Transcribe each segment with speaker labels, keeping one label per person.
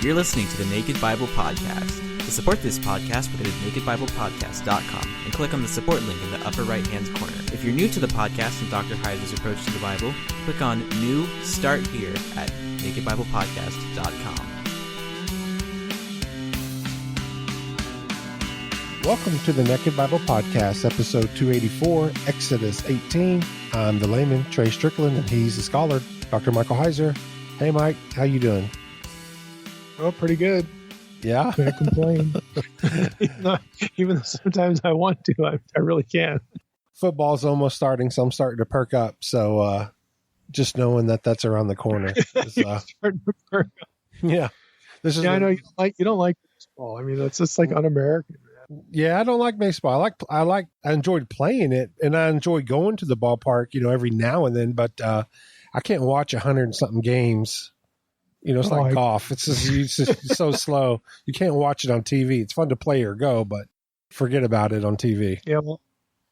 Speaker 1: You're listening to the Naked Bible Podcast. To support this podcast, visit nakedbiblepodcast.com and click on the support link in the upper right-hand corner. If you're new to the podcast and Dr. Heiser's approach to the Bible, click on New Start Here at nakedbiblepodcast.com.
Speaker 2: Welcome to the Naked Bible Podcast, episode 284, Exodus 18. I'm the layman, Trey Strickland, and he's the scholar, Dr. Michael Heiser. Hey, Mike, how you doing?
Speaker 3: Oh, pretty good.
Speaker 2: Yeah?
Speaker 3: Can't complain. Even though sometimes I want to, I really can't.
Speaker 2: Football's almost starting, so I'm starting to perk up. So just knowing that that's around the corner. Is,
Speaker 3: Starting to perk up.
Speaker 2: Yeah.
Speaker 3: I know you don't like baseball. I mean, it's just like un-American.
Speaker 2: Yeah, I don't like baseball. I enjoyed playing it, and I enjoy going to the ballpark, every now and then, but I can't watch 100 and something games. It's like golf. It's just so slow. You can't watch it on TV. It's fun to play or go, but forget about it on TV.
Speaker 3: Yeah, well,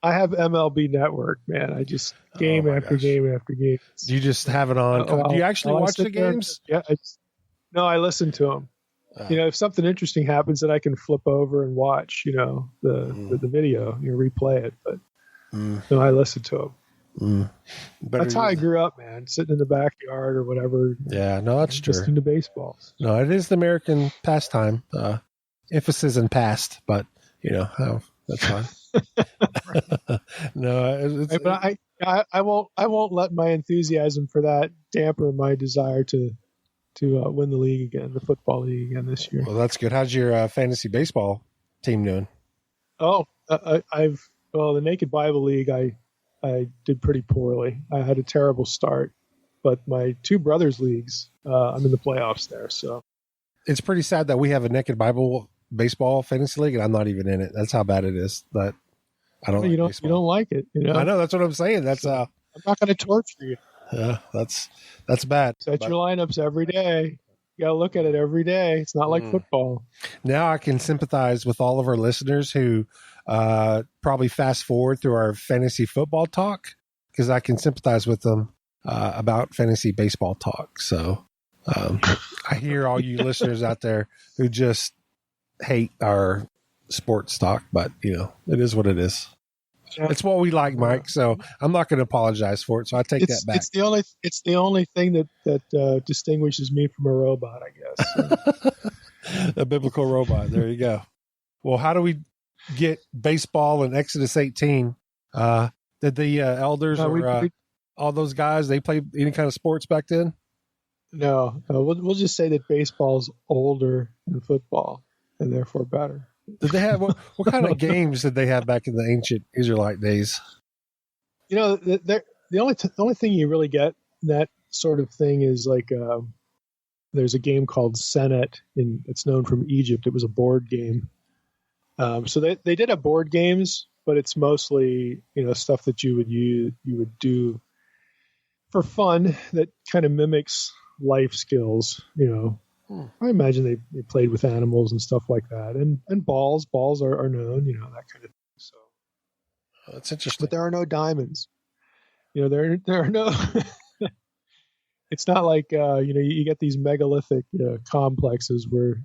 Speaker 3: I have MLB Network, man. I just game after game after game.
Speaker 2: You just have it on. Do you actually watch the games?
Speaker 3: Yeah. No, I listen to them. If something interesting happens, then I can flip over and watch, the video, replay it. But no, I listen to them. That's how I grew up, man. Sitting in the backyard or whatever.
Speaker 2: Yeah, no, that's true.
Speaker 3: Listening to baseballs.
Speaker 2: No, it is the American pastime. Emphasis in past, but that's fine. No,
Speaker 3: but I won't let my enthusiasm for that damper my desire to win the league again, the football league again this year.
Speaker 2: Well, that's good. How's your fantasy baseball team doing?
Speaker 3: Oh, the Naked Bible League, I did pretty poorly. I had a terrible start, but my two brothers' leagues, I'm in the playoffs there. So
Speaker 2: it's pretty sad that we have a Naked Bible baseball fantasy league, and I'm not even in it. That's how bad it is. But I don't.
Speaker 3: You don't like it.
Speaker 2: I know. That's what I'm saying. That's
Speaker 3: I'm not going to torture you.
Speaker 2: Yeah, that's bad.
Speaker 3: Set your lineups every day. You got to look at it every day. It's not like football.
Speaker 2: Now I can sympathize with all of our listeners who probably fast forward through our fantasy football talk, because I can sympathize with them about fantasy baseball talk. So I hear all you listeners out there who just hate our sports talk, but it is what it is. It's what we like, Mike. So I'm not going to apologize for it. So I take that back.
Speaker 3: It's the only thing that distinguishes me from a robot, I guess.
Speaker 2: A biblical robot. There you go. Well, how do we get baseball in Exodus 18? Did the elders all those guys, they play any kind of sports back then?
Speaker 3: No, we'll just say that baseball's older than football and therefore better.
Speaker 2: Did they have what kind of games did they have back in the ancient Israelite days?
Speaker 3: The only thing you really get in that sort of thing is like there's a game called Senet, it's known from Egypt. It was a board game. So they did have board games, but it's mostly stuff that you would do for fun that kind of mimics life skills. I imagine they played with animals and stuff like that, and balls are known, that kind of thing. So
Speaker 2: that's interesting.
Speaker 3: But there are no diamonds. There are no. It's not like you get these megalithic complexes where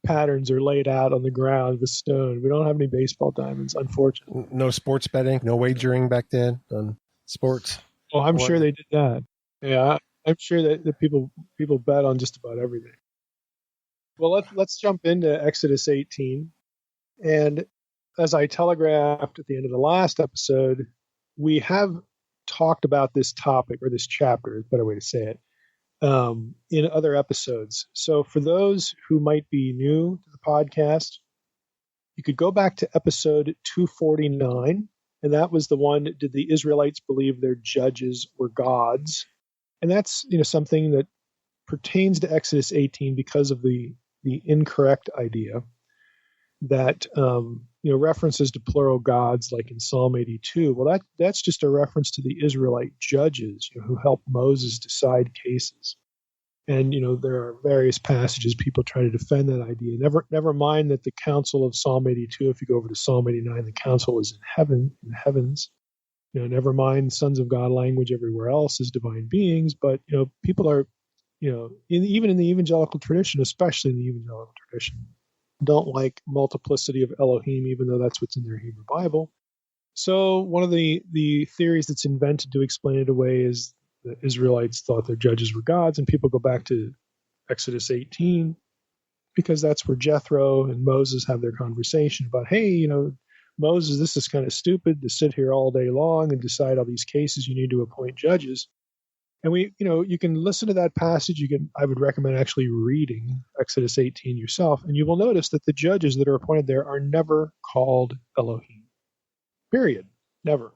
Speaker 3: patterns are laid out on the ground with stone. We don't have any baseball diamonds, unfortunately.
Speaker 2: No sports betting, no wagering back then on sports.
Speaker 3: Oh, I'm sure they did that. Yeah, I'm sure that people bet on just about everything. Well, let's jump into Exodus 18. And as I telegraphed at the end of the last episode, we have talked about this topic, or this chapter is a better way to say it, in other episodes. So for those who might be new to the podcast, you could go back to episode 249, and that was the one, did the Israelites believe their judges were gods? And that's something that pertains to Exodus 18 because of the incorrect idea that references to plural gods, like in Psalm 82. Well, that's just a reference to the Israelite judges who helped Moses decide cases. And there are various passages people try to defend that idea. Never mind that the council of Psalm 82. If you go over to Psalm 89, the council is in heavens. Never mind sons of God language everywhere else is divine beings. But people are even in the evangelical tradition, especially in the evangelical tradition, don't like multiplicity of Elohim, even though that's what's in their Hebrew Bible. So one of the theories that's invented to explain it away is the Israelites thought their judges were gods, and people go back to Exodus 18 because that's where Jethro and Moses have their conversation about, hey, Moses, this is kind of stupid to sit here all day long and decide all these cases. You need to appoint judges. And you can listen to that passage. I would recommend actually reading Exodus 18 yourself, and you will notice that the judges that are appointed there are never called Elohim. Period. Never.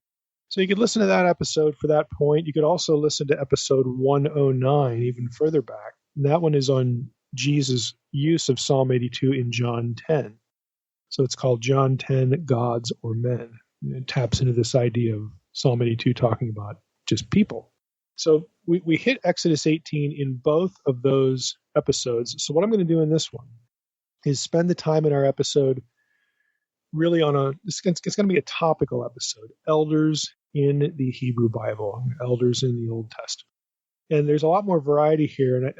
Speaker 3: So you could listen to that episode for that point. You could also listen to episode 109, even further back. And that one is on Jesus' use of Psalm 82 in John 10. So it's called John 10, Gods or Men. And it taps into this idea of Psalm 82 talking about just people. So we hit Exodus 18 in both of those episodes. So what I'm going to do in this one is spend the time in our episode really it's going to be a topical episode, elders in the Hebrew Bible, elders in the Old Testament. And there's a lot more variety here.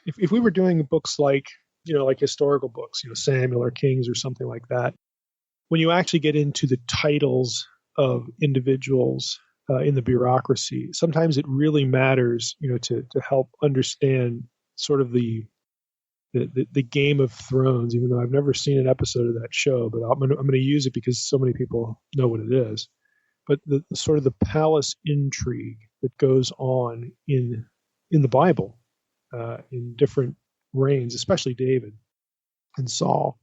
Speaker 3: If we were doing books like historical books, Samuel or Kings or something like that, when you actually get into the titles of individuals in the bureaucracy, sometimes it really matters, to help understand sort of the Game of Thrones, even though I've never seen an episode of that show, but I'm going to use it because so many people know what it is. But the sort of the palace intrigue that goes on in the Bible, in different reigns, especially David and Saul,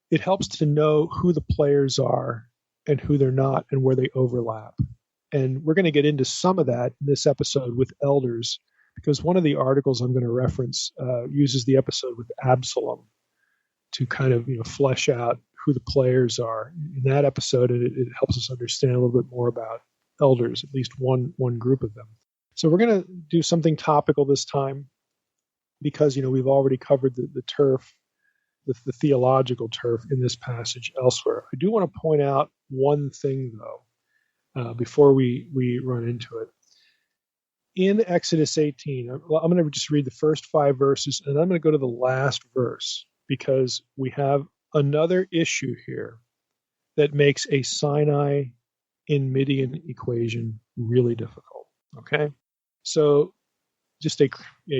Speaker 3: it helps to know who the players are and who they're not and where they overlap. And we're going to get into some of that in this episode with elders, because one of the articles I'm going to reference uses the episode with Absalom to kind of flesh out who the players are in that episode, and it helps us understand a little bit more about elders, at least one group of them. So we're going to do something topical this time because we've already covered the turf, the theological turf in this passage elsewhere. I do want to point out one thing though before we run into it. In Exodus 18, I'm going to just read the first 5 verses, and I'm going to go to the last verse because we have another issue here that makes a Sinai in Midian equation really difficult. Okay? So just a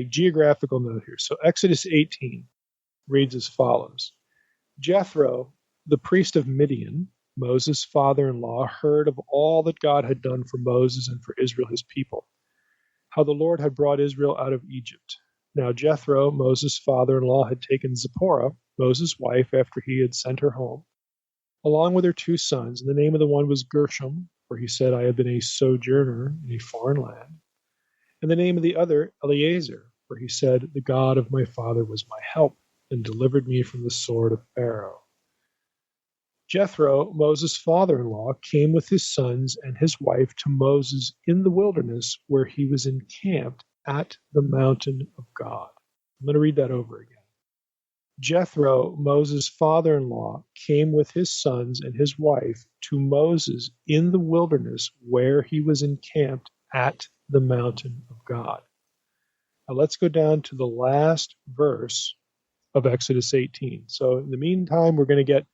Speaker 3: geographical note here. So Exodus 18 reads as follows. Jethro, the priest of Midian, Moses' father-in-law, heard of all that God had done for Moses and for Israel, his people, how the Lord had brought Israel out of Egypt. Now Jethro, Moses' father-in-law, had taken Zipporah, Moses' wife, after he had sent her home, along with her 2 sons, and the name of the one was Gershom, for he said, I have been a sojourner in a foreign land, and the name of the other, Eleazar, for he said, the God of my father was my help, and delivered me from the sword of Pharaoh. Jethro, Moses' father-in-law, came with his sons and his wife to Moses in the wilderness where he was encamped at the mountain of God. I'm going to read that over again. Jethro, Moses' father-in-law, came with his sons and his wife to Moses in the wilderness where he was encamped at the mountain of God. Now let's go down to the last verse of Exodus 18. So in the meantime, we're going to get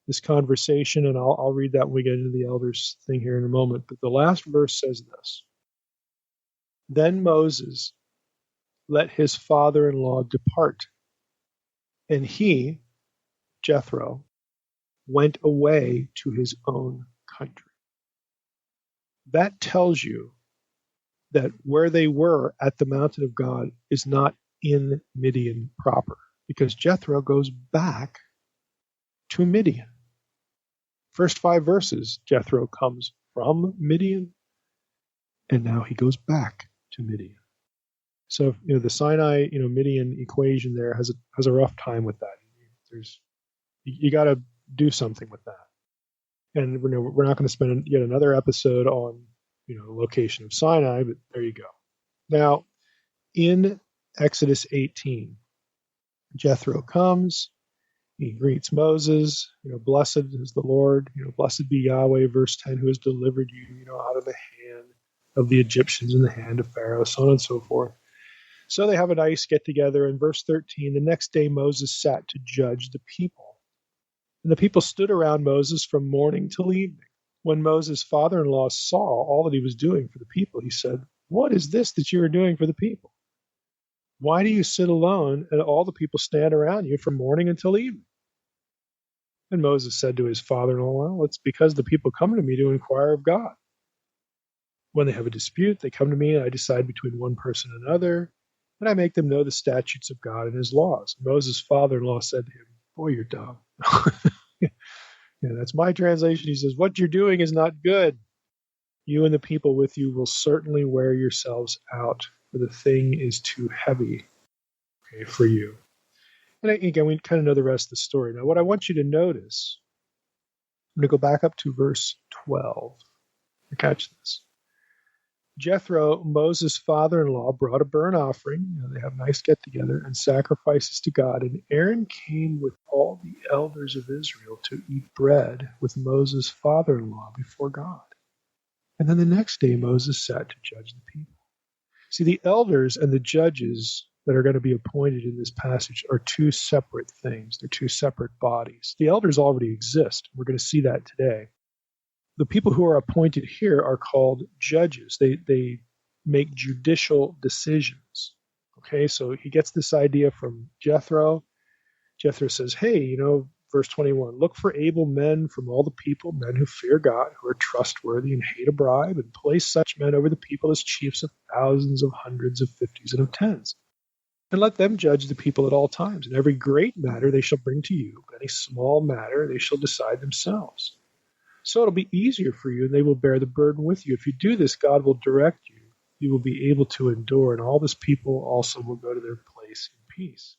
Speaker 3: this conversation, and I'll read that when we get into the elders thing here in a moment. But the last verse says this. Then Moses let his father-in-law depart, and he, Jethro, went away to his own country. That tells you that where they were at the mountain of God is not in Midian proper, because Jethro goes back to Midian. First 5 verses, Jethro comes from Midian, and now he goes back to Midian. So the Sinai Midian equation there has a rough time with that. You got to do something with that. And we're not going to spend yet another episode on location of Sinai, but there you go. Now in Exodus 18, Jethro comes. He greets Moses, blessed is the Lord, blessed be Yahweh, verse 10, who has delivered you, out of the hand of the Egyptians and the hand of Pharaoh, so on and so forth. So they have a nice get together. In verse 13, the next day Moses sat to judge the people. And the people stood around Moses from morning till evening. When Moses' father-in-law saw all that he was doing for the people, he said, "What is this that you are doing for the people? Why do you sit alone and all the people stand around you from morning until evening?" And Moses said to his father-in-law, "Well, it's because the people come to me to inquire of God. When they have a dispute, they come to me, and I decide between one person and another, and I make them know the statutes of God and his laws." Moses' father-in-law said to him, "Boy, you're dumb." Yeah, that's my translation. He says, "What you're doing is not good. You and the people with you will certainly wear yourselves out, for the thing is too heavy, okay, for you." And again, we kind of know the rest of the story. Now, what I want you to notice, I'm going to go back up to verse 12. Catch this. Jethro, Moses' father-in-law, brought a burnt offering. They have a nice get-together and sacrifices to God. And Aaron came with all the elders of Israel to eat bread with Moses' father-in-law before God. And then the next day Moses sat to judge the people. See, the elders and the judges that are going to be appointed in this passage are two separate things. They're two separate bodies. The elders already exist. We're going to see that today. The people who are appointed here are called judges. They make judicial decisions. Okay, so he gets this idea from Jethro. Jethro says, "Hey, verse 21, look for able men from all the people, men who fear God, who are trustworthy and hate a bribe, and place such men over the people as chiefs of thousands, of hundreds, of fifties, and of tens. And let them judge the people at all times. And every great matter they shall bring to you, but any small matter they shall decide themselves. So it'll be easier for you, and they will bear the burden with you. If you do this, God will direct you. You will be able to endure, and all this people also will go to their place in peace."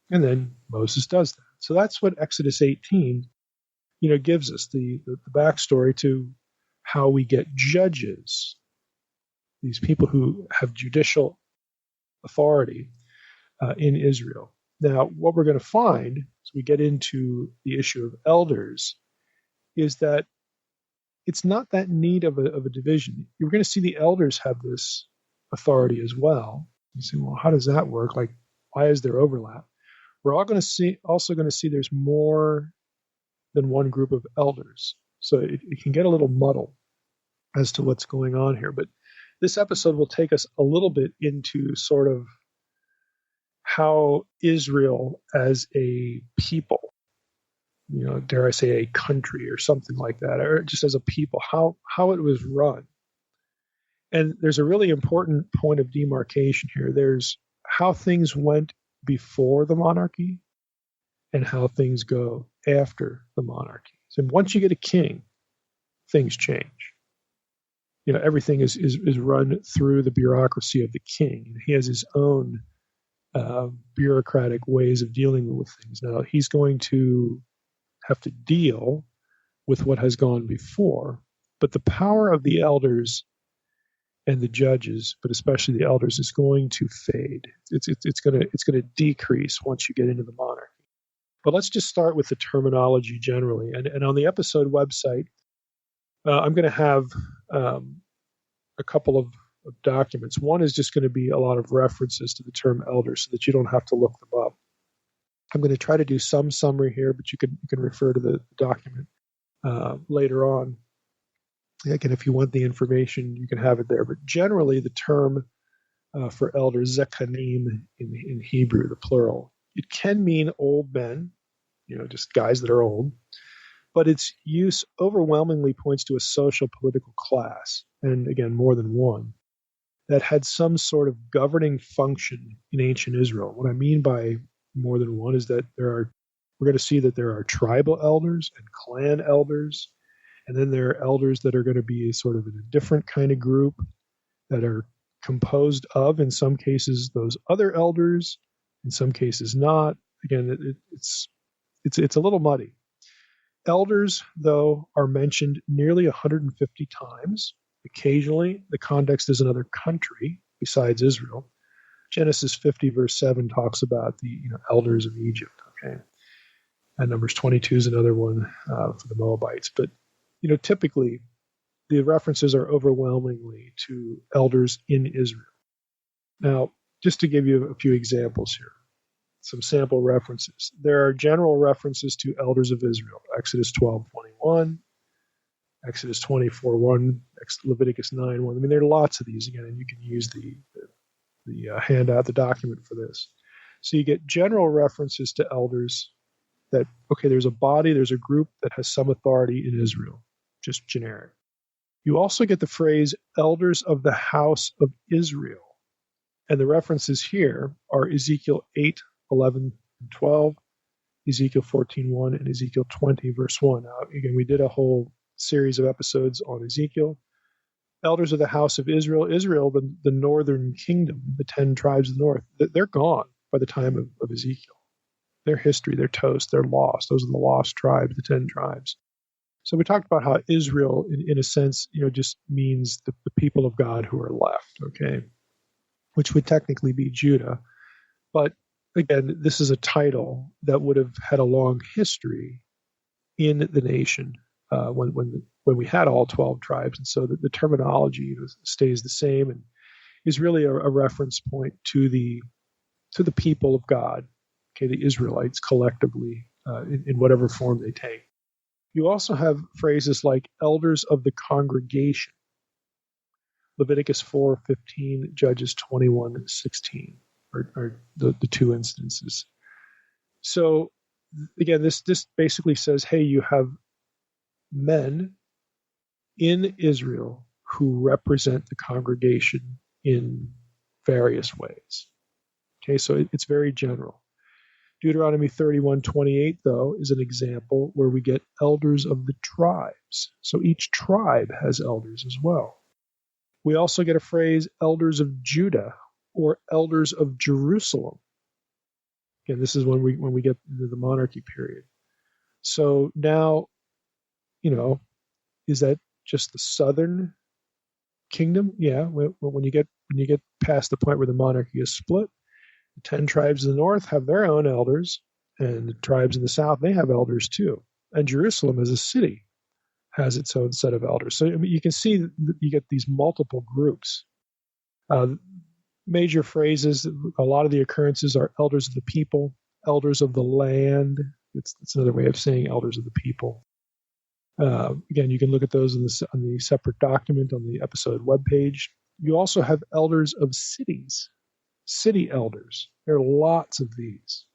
Speaker 3: And then Moses does that. So that's what Exodus 18, gives us, the backstory to how we get judges, these people who have judicial authority in Israel. Now, what we're going to find as we get into the issue of elders is that it's not that neat of a division. You're going to see the elders have this authority as well. You say, well, how does that work? Like, why is there overlap? We're also going to see there's more than one group of elders. So it can get a little muddled as to what's going on here. But this episode will take us a little bit into sort of how Israel as a people, dare I say a country or something like that, or just as a people, how it was run. And there's a really important point of demarcation here. There's how things went before the monarchy and how things go after the monarchy. So once you get a king, things change. Everything is run through the bureaucracy of the king. He has his own bureaucratic ways of dealing with things. Now, he's going to have to deal with what has gone before, but the power of the elders and the judges, but especially the elders, is going to fade. It's going to decrease once you get into the monarchy. But let's just start with the terminology generally. And on the episode website, I'm going to have a couple of documents. One is just going to be a lot of references to the term elder so that you don't have to look them up. I'm going to try to do some summary here, but you can refer to the document later on. Again, if you want the information, you can have it there. But generally, the term for elders, zekanim in Hebrew, the plural, it can mean old men, just guys that are old. But its use overwhelmingly points to a social political class, and again, more than one, that had some sort of governing function in ancient Israel. What I mean by more than one is that we're going to see that there are tribal elders and clan elders, and then there are elders that are going to be sort of in a different kind of group that are composed of, in some cases, those other elders, in some cases not. Again, it's a little muddy. Elders, though, are mentioned nearly 150 times. Occasionally, the context is another country besides Israel. Genesis 50, verse 7 talks about the elders of Egypt. Okay, and Numbers 22 is another one for the Moabites. But typically, the references are overwhelmingly to elders in Israel. Now, just to give you a few examples here, some sample references. There are general references to elders of Israel, Exodus 12:21, Exodus 24:1, Leviticus 9:1. I mean, there are lots of these again, and you can use the handout, the document for this. So you get general references to elders that, okay, there's a body, there's a group that has some authority in Israel, just generic. You also get the phrase elders of the house of Israel. And the references here are Ezekiel 8:11 and 12, Ezekiel 14:1, and Ezekiel 20, verse 1. Now, again, we did a whole series of episodes on Ezekiel. Elders of the house of Israel, the northern kingdom, the 10 tribes of the north, they're gone by the time of Ezekiel. Their history, they're toast, they're lost. Those are the lost tribes, the 10 tribes. So we talked about how Israel, in a sense, just means the people of God who are left, okay, which would technically be Judah. But again, this is a title that would have had a long history in the nation when we had all 12 tribes, and so the terminology stays the same and is really a reference point to the people of God, okay, the Israelites collectively in whatever form they take. You also have phrases like elders of the congregation, Leviticus 4:15, Judges 21:16, are the two instances. So again, this basically says, hey, you have men in Israel who represent the congregation in various ways. Okay, so it's very general. Deuteronomy 31:28, though, is an example where we get elders of the tribes. So each tribe has elders as well. We also get a phrase, elders of Judah or elders of Jerusalem. Again, this is when we get into the monarchy period. So now, is that just the southern kingdom? Yeah. When you get past the point where the monarchy is split, the 10 tribes in the north have their own elders, and the tribes in the south, they have elders too. And Jerusalem as a city has its own set of elders. So you can see that you get these multiple groups. Major phrases, a lot of the occurrences are elders of the people, elders of the land. It's another way of saying elders of the people. Again, you can look at those on the separate document on the episode webpage. You also have elders of cities, city elders. There are lots of these.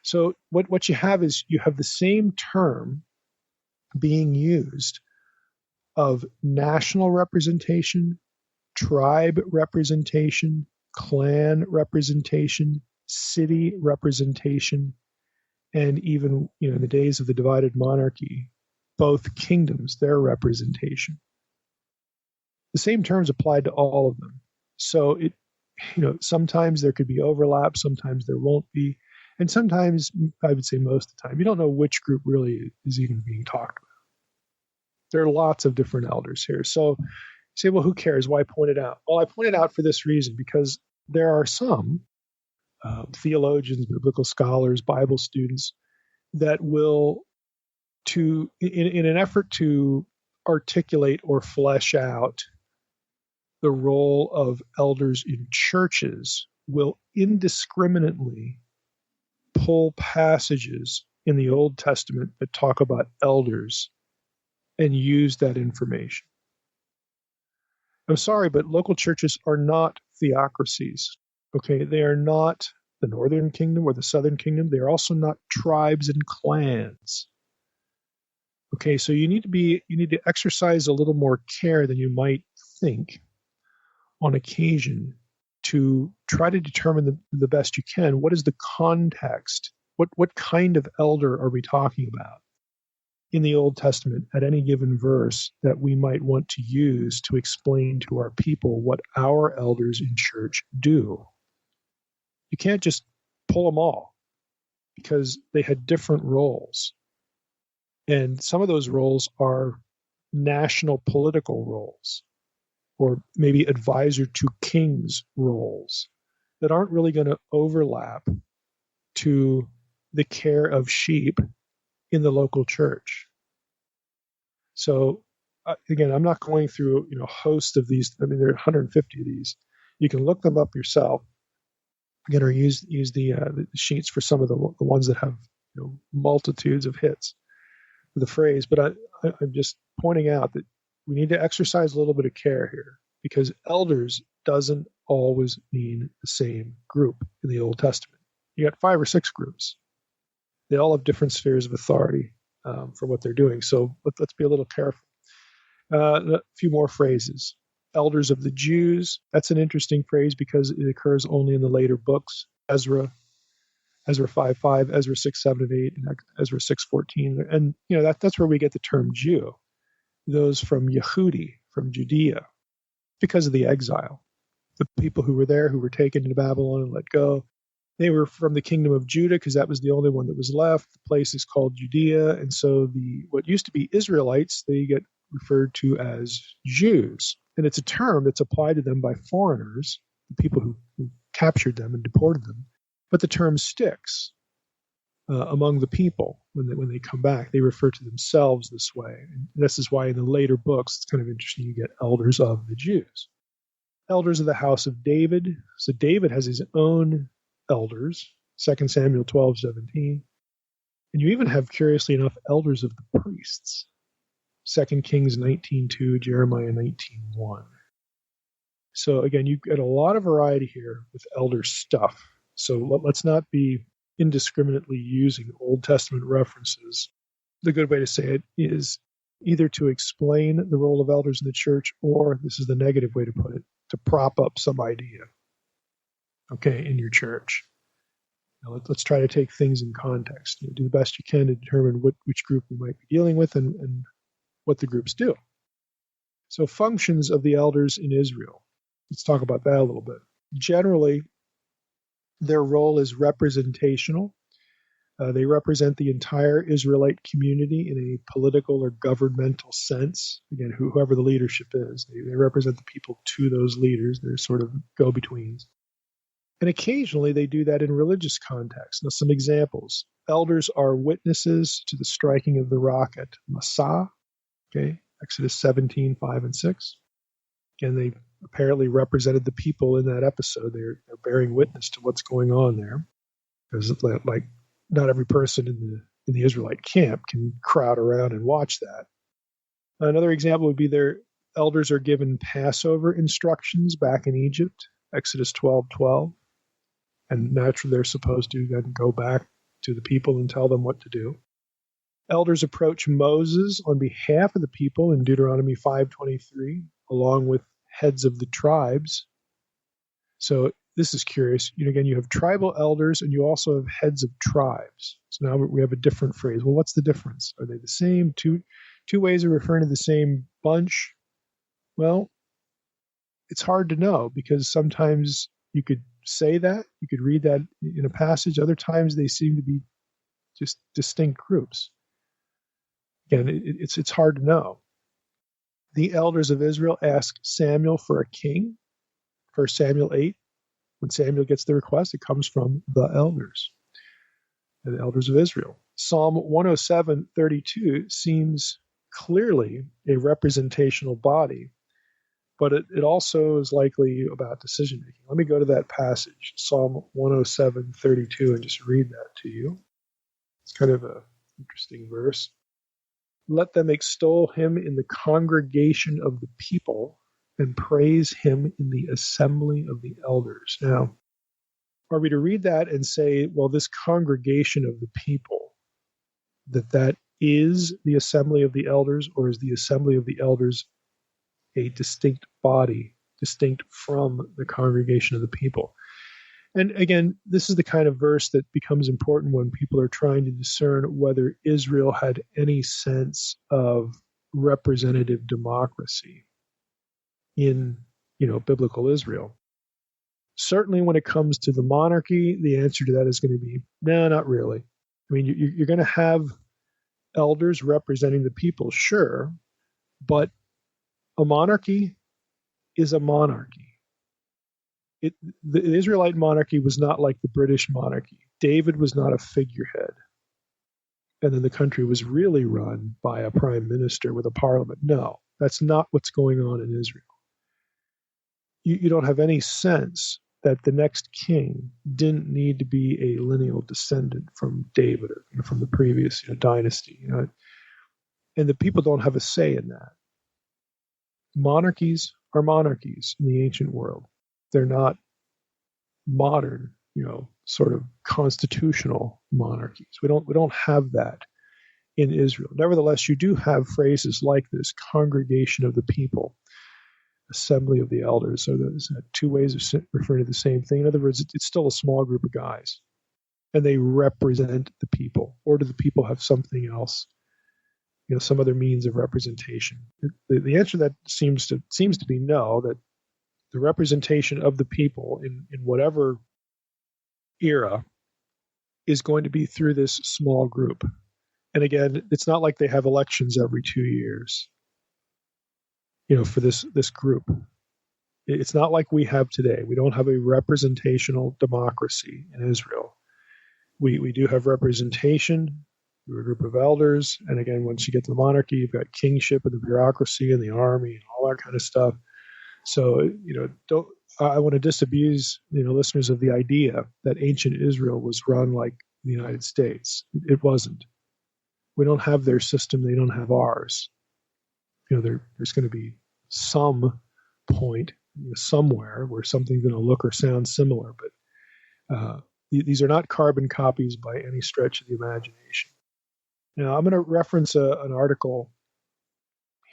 Speaker 3: So what you have is you have the same term being used of national representation, tribe representation, clan representation, city representation, and even in the days of the divided monarchy, both kingdoms, their representation. The same terms applied to all of them. So sometimes there could be overlap, sometimes there won't be, and sometimes, I would say most of the time, you don't know which group really is even being talked about. There are lots of different elders here. So you say, well, who cares? Why point it out? Well, I point it out for this reason, because there are some theologians, biblical scholars, Bible students that will, in an effort to articulate or flesh out the role of elders in churches, will indiscriminately pull passages in the Old Testament that talk about elders and use that information. I'm sorry, but local churches are not theocracies. Okay, they are not the northern kingdom or the southern kingdom. They are also not tribes and clans. Okay, so you need to exercise a little more care than you might think on occasion to try to determine the best you can. What is the context? What kind of elder are we talking about in the Old Testament at any given verse that we might want to use to explain to our people what our elders in church do? You can't just pull them all, because they had different roles. And some of those roles are national political roles, or maybe advisor to kings roles that aren't really going to overlap to the care of sheep in the local church. So again, I'm not going through a host of these. I mean, there are 150 of these. You can look them up yourself. again, or use the sheets for some of the ones that have multitudes of hits for the phrase. But I'm just pointing out that we need to exercise a little bit of care here, because elders doesn't always mean the same group in the Old Testament. You got 5 or 6 groups. They all have different spheres of authority for what they're doing. So let's be a little careful. A few more phrases. Elders of the Jews. That's an interesting phrase because it occurs only in the later books. Ezra 5:5, Ezra 6:7 and 8, and Ezra 6:14. And that's where we get the term Jew. Those from Yehudi, from Judea, because of the exile. The people who were there, who were taken into Babylon and let go, they were from the kingdom of Judah because that was the only one that was left. The place is called Judea, and so what used to be Israelites, they get referred to as Jews. And it's a term that's applied to them by foreigners, the people who captured them and deported them. But the term sticks among the people when they come back. They refer to themselves this way. And this is why in the later books, it's kind of interesting, you get elders of the Jews. Elders of the house of David. So David has his own elders, 2 Samuel 12:17. And you even have, curiously enough, elders of the priests. 2 Kings 19:2, Jeremiah 19:1. So again, you get a lot of variety here with elder stuff. So let's not be indiscriminately using Old Testament references. The good way to say it is either to explain the role of elders in the church, or, this is the negative way to put it, to prop up some idea, in your church. Now let's try to take things in context. Do the best you can to determine which group we might be dealing with and what the groups do. So functions of the elders in Israel. Let's talk about that a little bit. Generally, their role is representational. They represent the entire Israelite community in a political or governmental sense. Again, whoever the leadership is, they represent the people to those leaders. They're sort of go-betweens. And occasionally they do that in religious context. Now, some examples. Elders are witnesses to the striking of the rock at Massah, Exodus 17:5 and 6. Again, they apparently represented the people in that episode. They're bearing witness to what's going on there. Because not every person in the Israelite camp can crowd around and watch that. Another example would be their elders are given Passover instructions back in Egypt, Exodus 12:12. And naturally they're supposed to then go back to the people and tell them what to do. Elders approach Moses on behalf of the people in Deuteronomy 5:23, along with heads of the tribes. So this is curious. Again, you have tribal elders and you also have heads of tribes. So now we have a different phrase. Well, what's the difference? Are they the same? Two ways of referring to the same bunch? Well, it's hard to know, because sometimes you could say that, you could read that in a passage. Other times they seem to be just distinct groups. Again, it's hard to know. The elders of Israel ask Samuel for a king. 1 Samuel 8, when Samuel gets the request, it comes from the elders of Israel. Psalm 107:32 seems clearly a representational body, but it also is likely about decision making. Let me go to that passage, Psalm 107:32, and just read that to you. It's kind of an interesting verse. Let them extol him in the congregation of the people and praise him in the assembly of the elders. Now, are we to read that and say, well, this congregation of the people, that is the assembly of the elders, or is the assembly of the elders a distinct body, distinct from the congregation of the people? And again, this is the kind of verse that becomes important when people are trying to discern whether Israel had any sense of representative democracy in, biblical Israel. Certainly when it comes to the monarchy, the answer to that is going to be, no, not really. I mean, you're going to have elders representing the people, sure, but a monarchy is a monarchy. The Israelite monarchy was not like the British monarchy. David was not a figurehead. And then the country was really run by a prime minister with a parliament. No, that's not what's going on in Israel. You don't have any sense that the next king didn't need to be a lineal descendant from David or from the previous dynasty. And the people don't have a say in that. Monarchies are monarchies in the ancient world. They're not modern, sort of constitutional monarchies. We don't have that in Israel. Nevertheless, you do have phrases like this: congregation of the people, assembly of the elders. So there's two ways of referring to the same thing. In other words, it's still a small group of guys, and they represent the people. Or do the people have something else? Some other means of representation. The answer to that seems to be no. That the representation of the people in whatever era is going to be through this small group. And again, it's not like they have elections every 2 years, for this group. It's not like we have today. We don't have a representational democracy in Israel. We do have representation through a group of elders. And again, once you get to the monarchy, you've got kingship and the bureaucracy and the army and all that kind of stuff. So, I want to disabuse, listeners of the idea that ancient Israel was run like the United States. It wasn't. We don't have their system. They don't have ours. There's going to be some point somewhere where something's going to look or sound similar, but these are not carbon copies by any stretch of the imagination. Now, I'm going to reference an article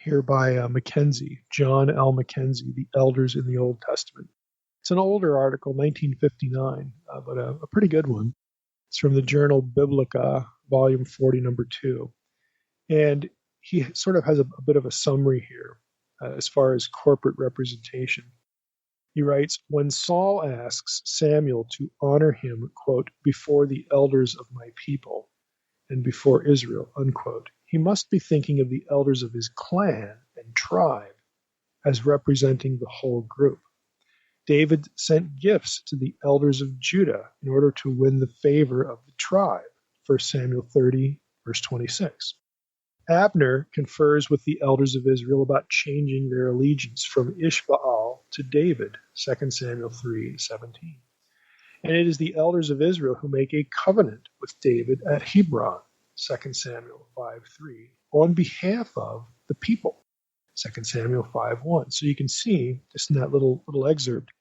Speaker 3: here by Mackenzie, John L. Mackenzie, The Elders in the Old Testament. It's an older article, 1959, but a pretty good one. It's from the journal Biblica, volume 40, number 2. And he sort of has a bit of a summary here as far as corporate representation. He writes, when Saul asks Samuel to honor him, quote, before the elders of my people and before Israel, unquote, he must be thinking of the elders of his clan and tribe as representing the whole group. David sent gifts to the elders of Judah in order to win the favor of the tribe, 1 Samuel 30, verse 26. Abner confers with the elders of Israel about changing their allegiance from Ishbaal to David, 2 Samuel 3:17. And it is the elders of Israel who make a covenant with David at Hebron, 2 Samuel 5:3, on behalf of the people, 2 Samuel 5:1. So you can see, just in that little excerpt,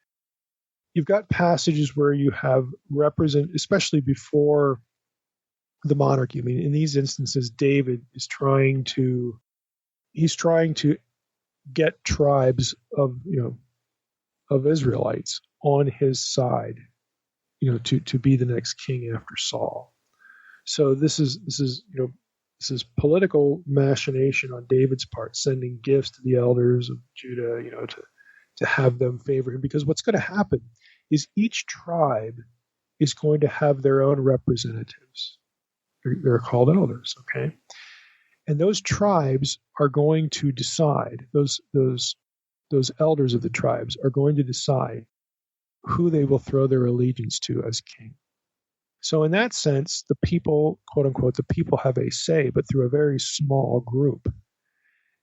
Speaker 3: you've got passages where you have especially before the monarchy. I mean, in these instances, David is trying to get tribes of Israelites on his side, to be the next king after Saul. So this is political machination on David's part, sending gifts to the elders of Judah, to have them favor him, because what's going to happen is each tribe is going to have their own representatives. They're called elders, okay? And those tribes are going to decide, those elders of the tribes are going to decide who they will throw their allegiance to as king. So in that sense, the people, quote unquote, the people have a say, but through a very small group.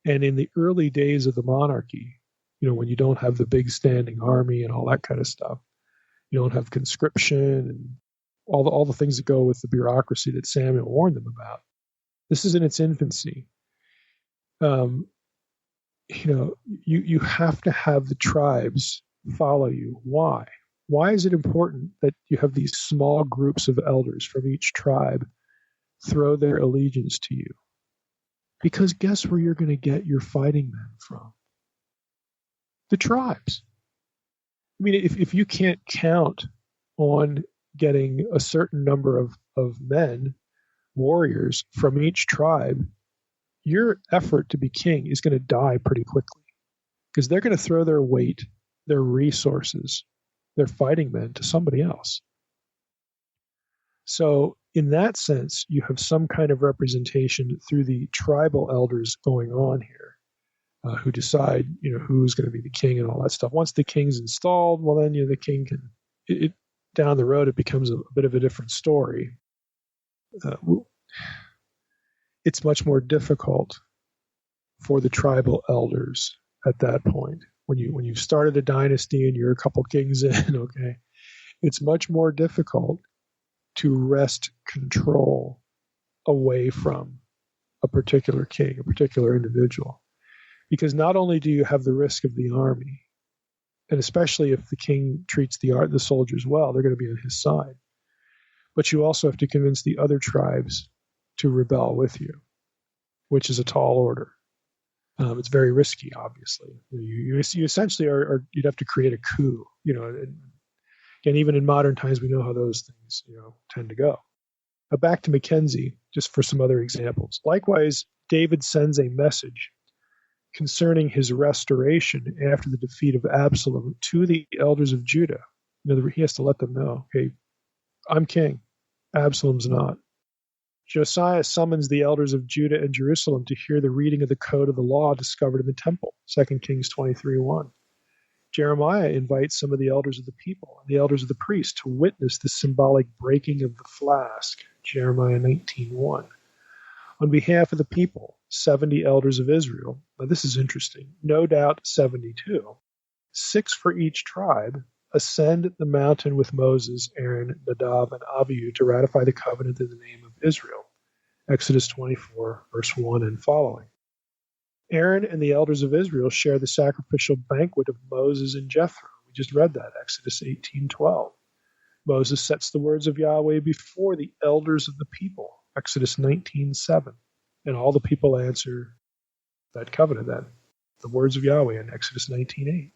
Speaker 3: And in the early days of the monarchy, when you don't have the big standing army and all that kind of stuff, you don't have conscription and all the things that go with the bureaucracy that Samuel warned them about. This is in its infancy. You have to have the tribes follow you. Why? Why is it important that you have these small groups of elders from each tribe throw their allegiance to you? Because guess where you're going to get your fighting men from? The tribes. I mean, if you can't count on getting a certain number of men, warriors from each tribe, your effort to be king is going to die pretty quickly, because they're going to throw their weight, their resources, their fighting men to somebody else. So in that sense, you have some kind of representation through the tribal elders going on here, who decide, who's going to be the king and all that stuff. Once the king's installed, well, then, the king can, down the road, it becomes a bit of a different story. It's much more difficult for the tribal elders at that point, when you've started a dynasty and you're a couple kings in, okay, it's much more difficult to wrest control away from a particular king, a particular individual. Because not only do you have the risk of the army, and especially if the king treats the soldiers well, they're going to be on his side. But you also have to convince the other tribes to rebel with you, which is a tall order. It's very risky, obviously. You essentially you'd have to create a coup, and even in modern times, we know how those things, tend to go. Now back to Mackenzie, just for some other examples. Likewise, David sends a message concerning his restoration after the defeat of Absalom to the elders of Judah. He has to let them know, okay, I'm king, Absalom's not. Josiah summons the elders of Judah and Jerusalem to hear the reading of the code of the law discovered in the temple, 2 Kings 23:1. Jeremiah invites some of the elders of the people and the elders of the priests to witness the symbolic breaking of the flask, Jeremiah 19:1. On behalf of the people, 70 elders of Israel, now this is interesting, no doubt 72, 6 for each tribe, ascend the mountain with Moses, Aaron, Nadab, and Abihu to ratify the covenant in the name of Israel. Exodus 24, verse 1 and following. Aaron and the elders of Israel share the sacrificial banquet of Moses and Jethro. We just read that, Exodus 18:12. Moses sets the words of Yahweh before the elders of the people, Exodus 19:7. And all the people answer that covenant then, the words of Yahweh in Exodus 19:8.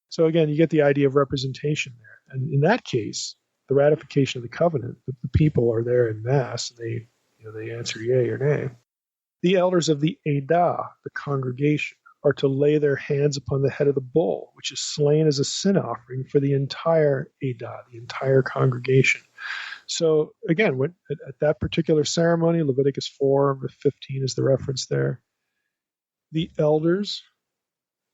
Speaker 3: So again, you get the idea of representation there. And in that case, the ratification of the covenant, the people are there in mass, and they answer yea or nay. The elders of the Edah, the congregation, are to lay their hands upon the head of the bull, which is slain as a sin offering for the entire Edah, the entire congregation. So again, at that particular ceremony, Leviticus 4:15 is the reference there. The elders,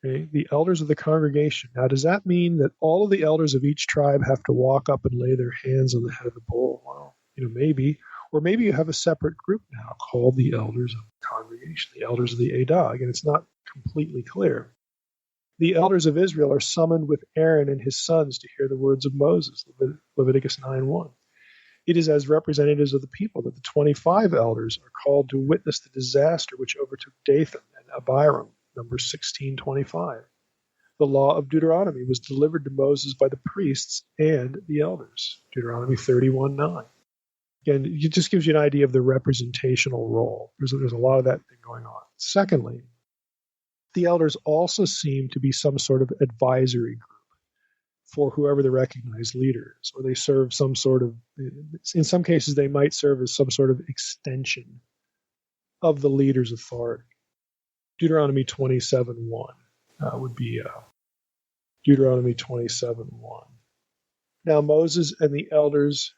Speaker 3: okay, the elders of the congregation. Now, does that mean that all of the elders of each tribe have to walk up and lay their hands on the head of the bull? Well, maybe. Or maybe you have a separate group now called the elders of the congregation, the elders of the Edah. Again, it's not completely clear. The elders of Israel are summoned with Aaron and his sons to hear the words of Moses, Leviticus 9:1. It is as representatives of the people that the 25 elders are called to witness the disaster which overtook Dathan and Abiram, Numbers 16:25. The law of Deuteronomy was delivered to Moses by the priests and the elders, Deuteronomy 31:9. Again, it just gives you an idea of the representational role. There's a lot of that thing going on. Secondly, the elders also seem to be some sort of advisory group for whoever the recognized leader is, or they serve some sort of, in some cases, they might serve as some sort of extension of the leader's authority. Deuteronomy 27:1 would be Deuteronomy 27:1. Now Moses and the elders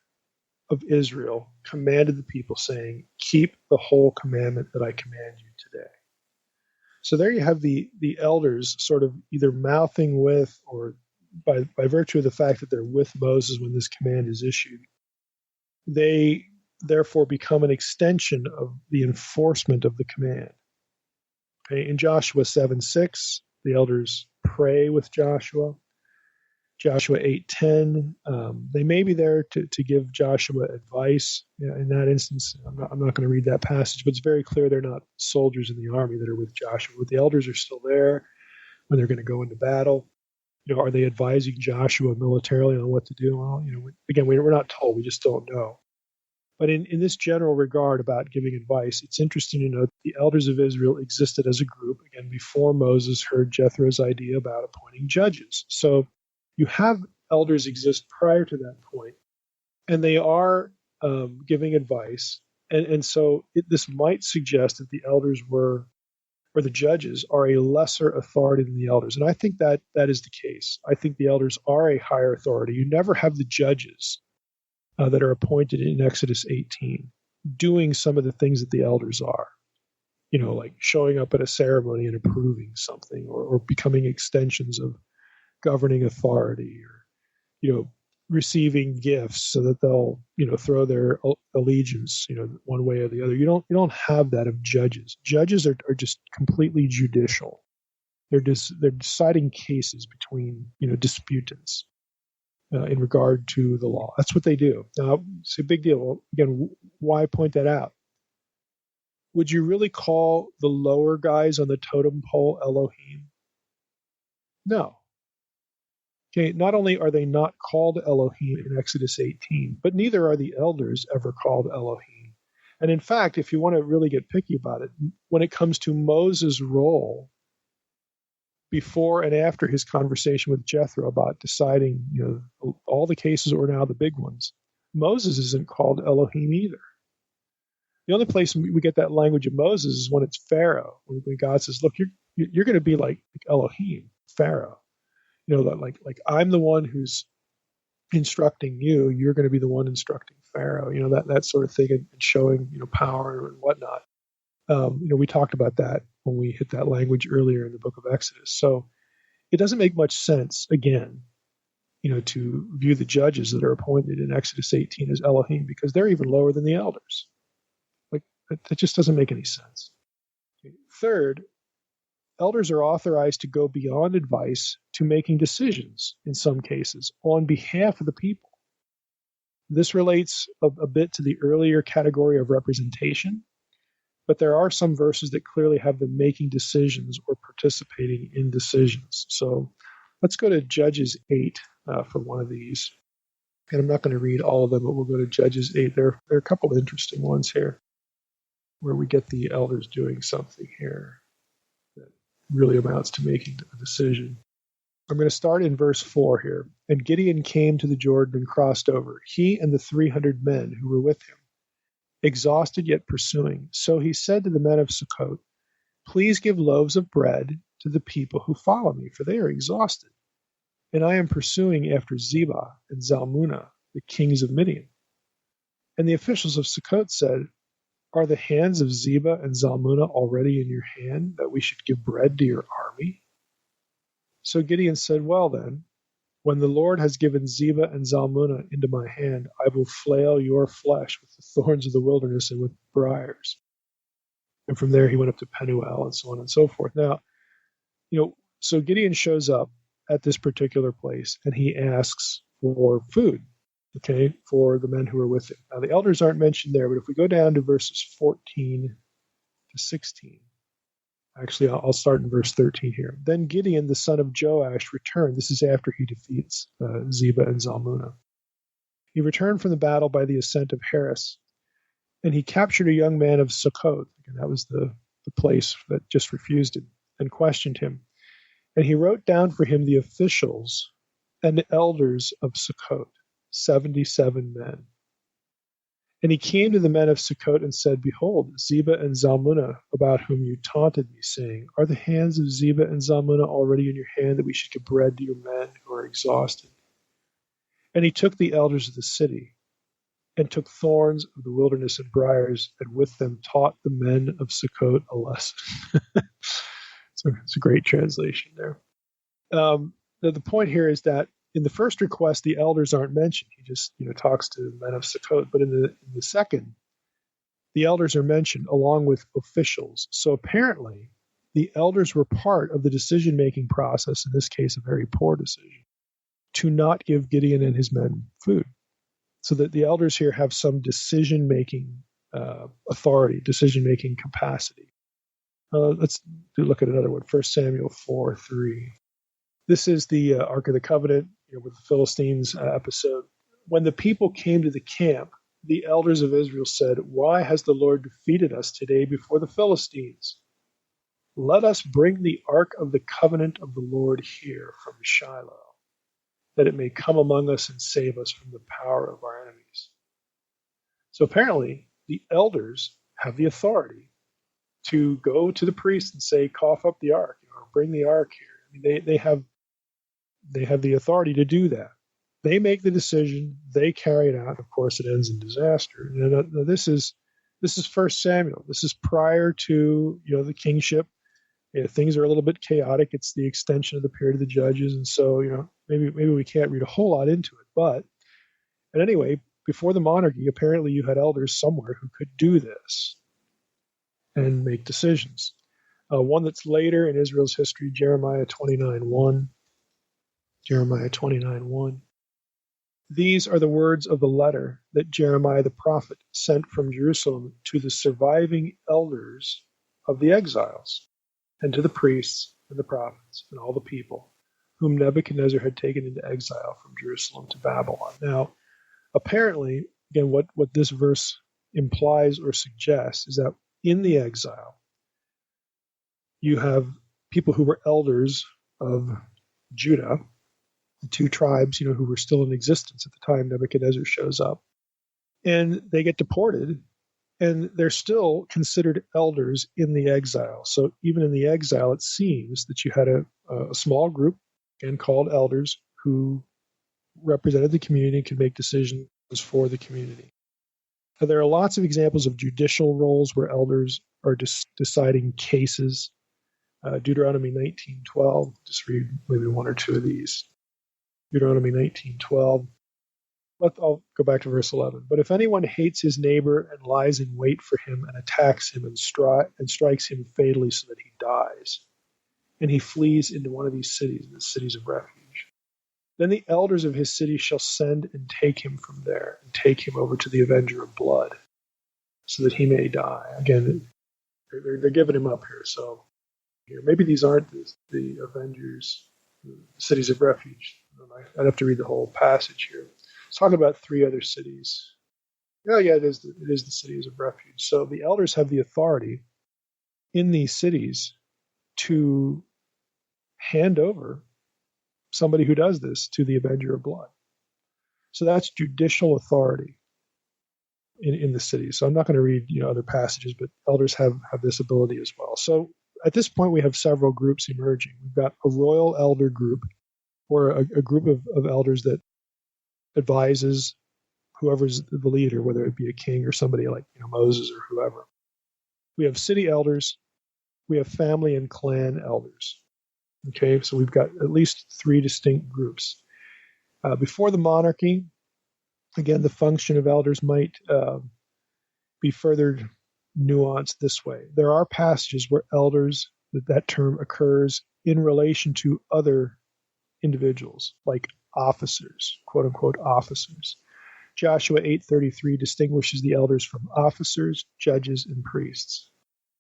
Speaker 3: of Israel commanded the people, saying, keep the whole commandment that I command you today. So there you have the elders sort of either mouthing with, or by virtue of the fact that they're with Moses when this command is issued, they therefore become an extension of the enforcement of the command. Okay, in Joshua 7:6, the elders pray with Joshua. Joshua 8:10, they may be there to give Joshua advice. In that instance, I'm not going to read that passage, but it's very clear they're not soldiers in the army that are with Joshua. But the elders are still there when they're going to go into battle. Are they advising Joshua militarily on what to do? Well, again, we're not told. We just don't know. But in this general regard about giving advice, it's interesting to note the elders of Israel existed as a group, again, before Moses heard Jethro's idea about appointing judges. So you have elders exist prior to that point, and they are giving advice. And so this might suggest that the elders or the judges are a lesser authority than the elders. And I think that is the case. I think the elders are a higher authority. You never have the judges that are appointed in Exodus 18 doing some of the things that the elders are, like showing up at a ceremony and approving something, or becoming extensions of governing authority, or receiving gifts so that they'll throw their allegiance one way or the other. You don't have that of judges. Judges are just completely judicial. They're deciding cases between disputants in regard to the law. That's what they do. Now, it's a big deal. Well, again, why point that out? Would you really call the lower guys on the totem pole Elohim? No. Okay, not only are they not called Elohim in Exodus 18, but neither are the elders ever called Elohim. And in fact, if you want to really get picky about it, when it comes to Moses' role before and after his conversation with Jethro about deciding, all the cases or now the big ones, Moses isn't called Elohim either. The only place we get that language of Moses is when it's Pharaoh, when God says, "Look, you're going to be like Elohim, Pharaoh. Like I'm the one who's instructing you. You're going to be the one instructing Pharaoh. That sort of thing, and showing power and whatnot. We talked about that when we hit that language earlier in the book of Exodus. So it doesn't make much sense, again, to view the judges that are appointed in Exodus 18 as Elohim, because they're even lower than the elders. That just doesn't make any sense. Third, elders are authorized to go beyond advice to making decisions in some cases on behalf of the people. This relates a bit to the earlier category of representation, but there are some verses that clearly have them making decisions or participating in decisions. So let's go to Judges 8 for one of these. And I'm not going to read all of them, but we'll go to Judges 8. There are a couple of interesting ones here, where we get the elders doing something here that really amounts to making a decision. I'm going to start in verse 4 here. And Gideon came to the Jordan and crossed over, he and the 300 men who were with him, exhausted yet pursuing. So he said to the men of Sukkot, "Please give loaves of bread to the people who follow me, for they are exhausted. And I am pursuing after Zebah and Zalmunna, the kings of Midian." And the officials of Sukkot said, "Are the hands of Zebah and Zalmunna already in your hand, that we should give bread to your army?" So Gideon said, "Well then, when the Lord has given Zebah and Zalmunna into my hand, I will flail your flesh with the thorns of the wilderness and with briars." And from there he went up to Penuel and so on and so forth. Now, so Gideon shows up at this particular place and he asks for food, for the men who are with him. Now, the elders aren't mentioned there, but if we go down to verses 14 to 16, actually, I'll start in verse 13 here. Then Gideon, the son of Joash, returned. This is after he defeats Zebah and Zalmunna. He returned from the battle by the ascent of Heres, and he captured a young man of Sukkot, and that was the place that just refused him, and questioned him. And he wrote down for him the officials and the elders of Sukkot, 77 men. And he came to the men of Sukkot and said, "Behold, Zebah and Zalmunna, about whom you taunted me, saying, Are the hands of Zebah and Zalmunna already in your hand, that we should give bread to your men who are exhausted?" And he took the elders of the city, and took thorns of the wilderness and briars, and with them taught the men of Sukkot a lesson. So it's a great translation there. The point here is that in the first request, the elders aren't mentioned. He just talks to the men of Sukkot. But in the second, the elders are mentioned along with officials. So apparently, the elders were part of the decision-making process, in this case, a very poor decision, to not give Gideon and his men food. So that the elders here have some decision-making authority, decision-making capacity. Let's look at another one, 1 Samuel 4:3. This is the Ark of the Covenant, with the Philistines episode. When the people came to the camp, the elders of Israel said, "Why has the Lord defeated us today before the Philistines? Let us bring the Ark of the Covenant of the Lord here from Shiloh, that it may come among us and save us from the power of our enemies." So apparently, the elders have the authority to go to the priest and say, "Cough up the ark," or "Bring the ark here." I mean, they have the authority to do that. They make the decision. They carry it out. Of course, it ends in disaster. This is 1 Samuel. This is prior to the kingship. Things are a little bit chaotic. It's the extension of the period of the judges, and so maybe we can't read a whole lot into it. But anyway, before the monarchy, apparently you had elders somewhere who could do this and make decisions. One that's later in Israel's history, Jeremiah 29:1. Jeremiah 29:1. These are the words of the letter that Jeremiah the prophet sent from Jerusalem to the surviving elders of the exiles, and to the priests and the prophets and all the people whom Nebuchadnezzar had taken into exile from Jerusalem to Babylon. Now, apparently, again, what this verse implies or suggests is that in the exile, you have people who were elders of Judah, the two tribes, who were still in existence at the time Nebuchadnezzar shows up, and they get deported, and they're still considered elders in the exile. So even in the exile, it seems that you had a small group, again called elders, who represented the community and could make decisions for the community. Now, there are lots of examples of judicial roles where elders are deciding cases. Deuteronomy 19:12. Just read maybe one or two of these. Deuteronomy 19:12. I'll go back to verse 11. But if anyone hates his neighbor and lies in wait for him and attacks him and strikes him fatally so that he dies, and he flees into one of these cities, the cities of refuge, then the elders of his city shall send and take him from there and take him over to the avenger of blood so that he may die. Again, they're giving him up here. So here, maybe these aren't the avengers, the cities of refuge. I'd have to read the whole passage here. It's talking about three other cities. Oh, yeah, it is the cities of refuge. So the elders have the authority in these cities to hand over somebody who does this to the avenger of blood. So that's judicial authority in the city. So I'm not going to read other passages, but elders have this ability as well. So at this point, we have several groups emerging. We've got a royal elder group, or a group of elders that advises whoever's the leader, whether it be a king or somebody like Moses or whoever. We have city elders. We have family and clan elders. Okay, so we've got at least three distinct groups. Before the monarchy, again, the function of elders might be further nuanced this way. There are passages where elders, that term occurs in relation to other individuals, like officers, quote unquote officers. Joshua 8:33 distinguishes the elders from officers, judges, and priests.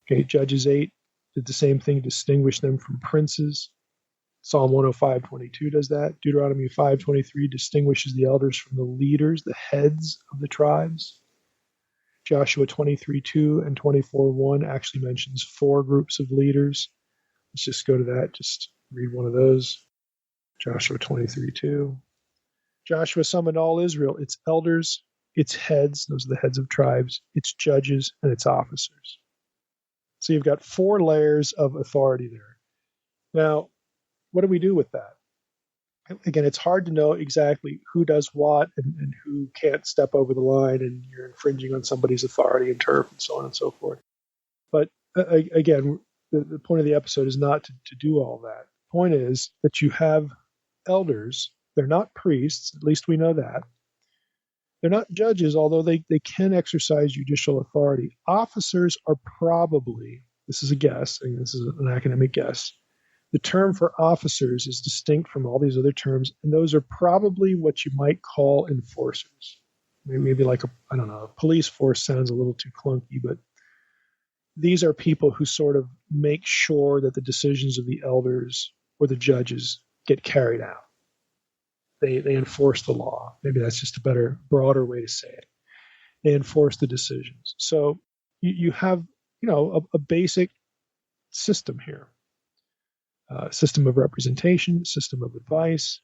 Speaker 3: Okay, Judges 8 did the same thing, distinguish them from princes. Psalm 105:22 does that. Deuteronomy 5:23 distinguishes the elders from the leaders, the heads of the tribes. Joshua 23:2 and 24:1 actually mentions four groups of leaders. Let's just go to that. Just read one of those. Joshua 23:2. Joshua summoned all Israel, its elders, its heads, those are the heads of tribes, its judges, and its officers. So you've got four layers of authority there. Now, what do we do with that? Again, it's hard to know exactly who does what and who can't step over the line and you're infringing on somebody's authority and turf and so on and so forth. But again, the point of the episode is not to do all that. The point is that you have elders. They're not priests, at least we know that. They're not judges, although they can exercise judicial authority. Officers are probably, this is a guess, and this is an academic guess, the term for officers is distinct from all these other terms, and those are probably what you might call enforcers. Maybe like a police force sounds a little too clunky, but these are people who sort of make sure that the decisions of the elders or the judges get carried out. They enforce the law. Maybe that's just a better, broader way to say it. They enforce the decisions. So you have, a basic system here. System of representation, system of advice,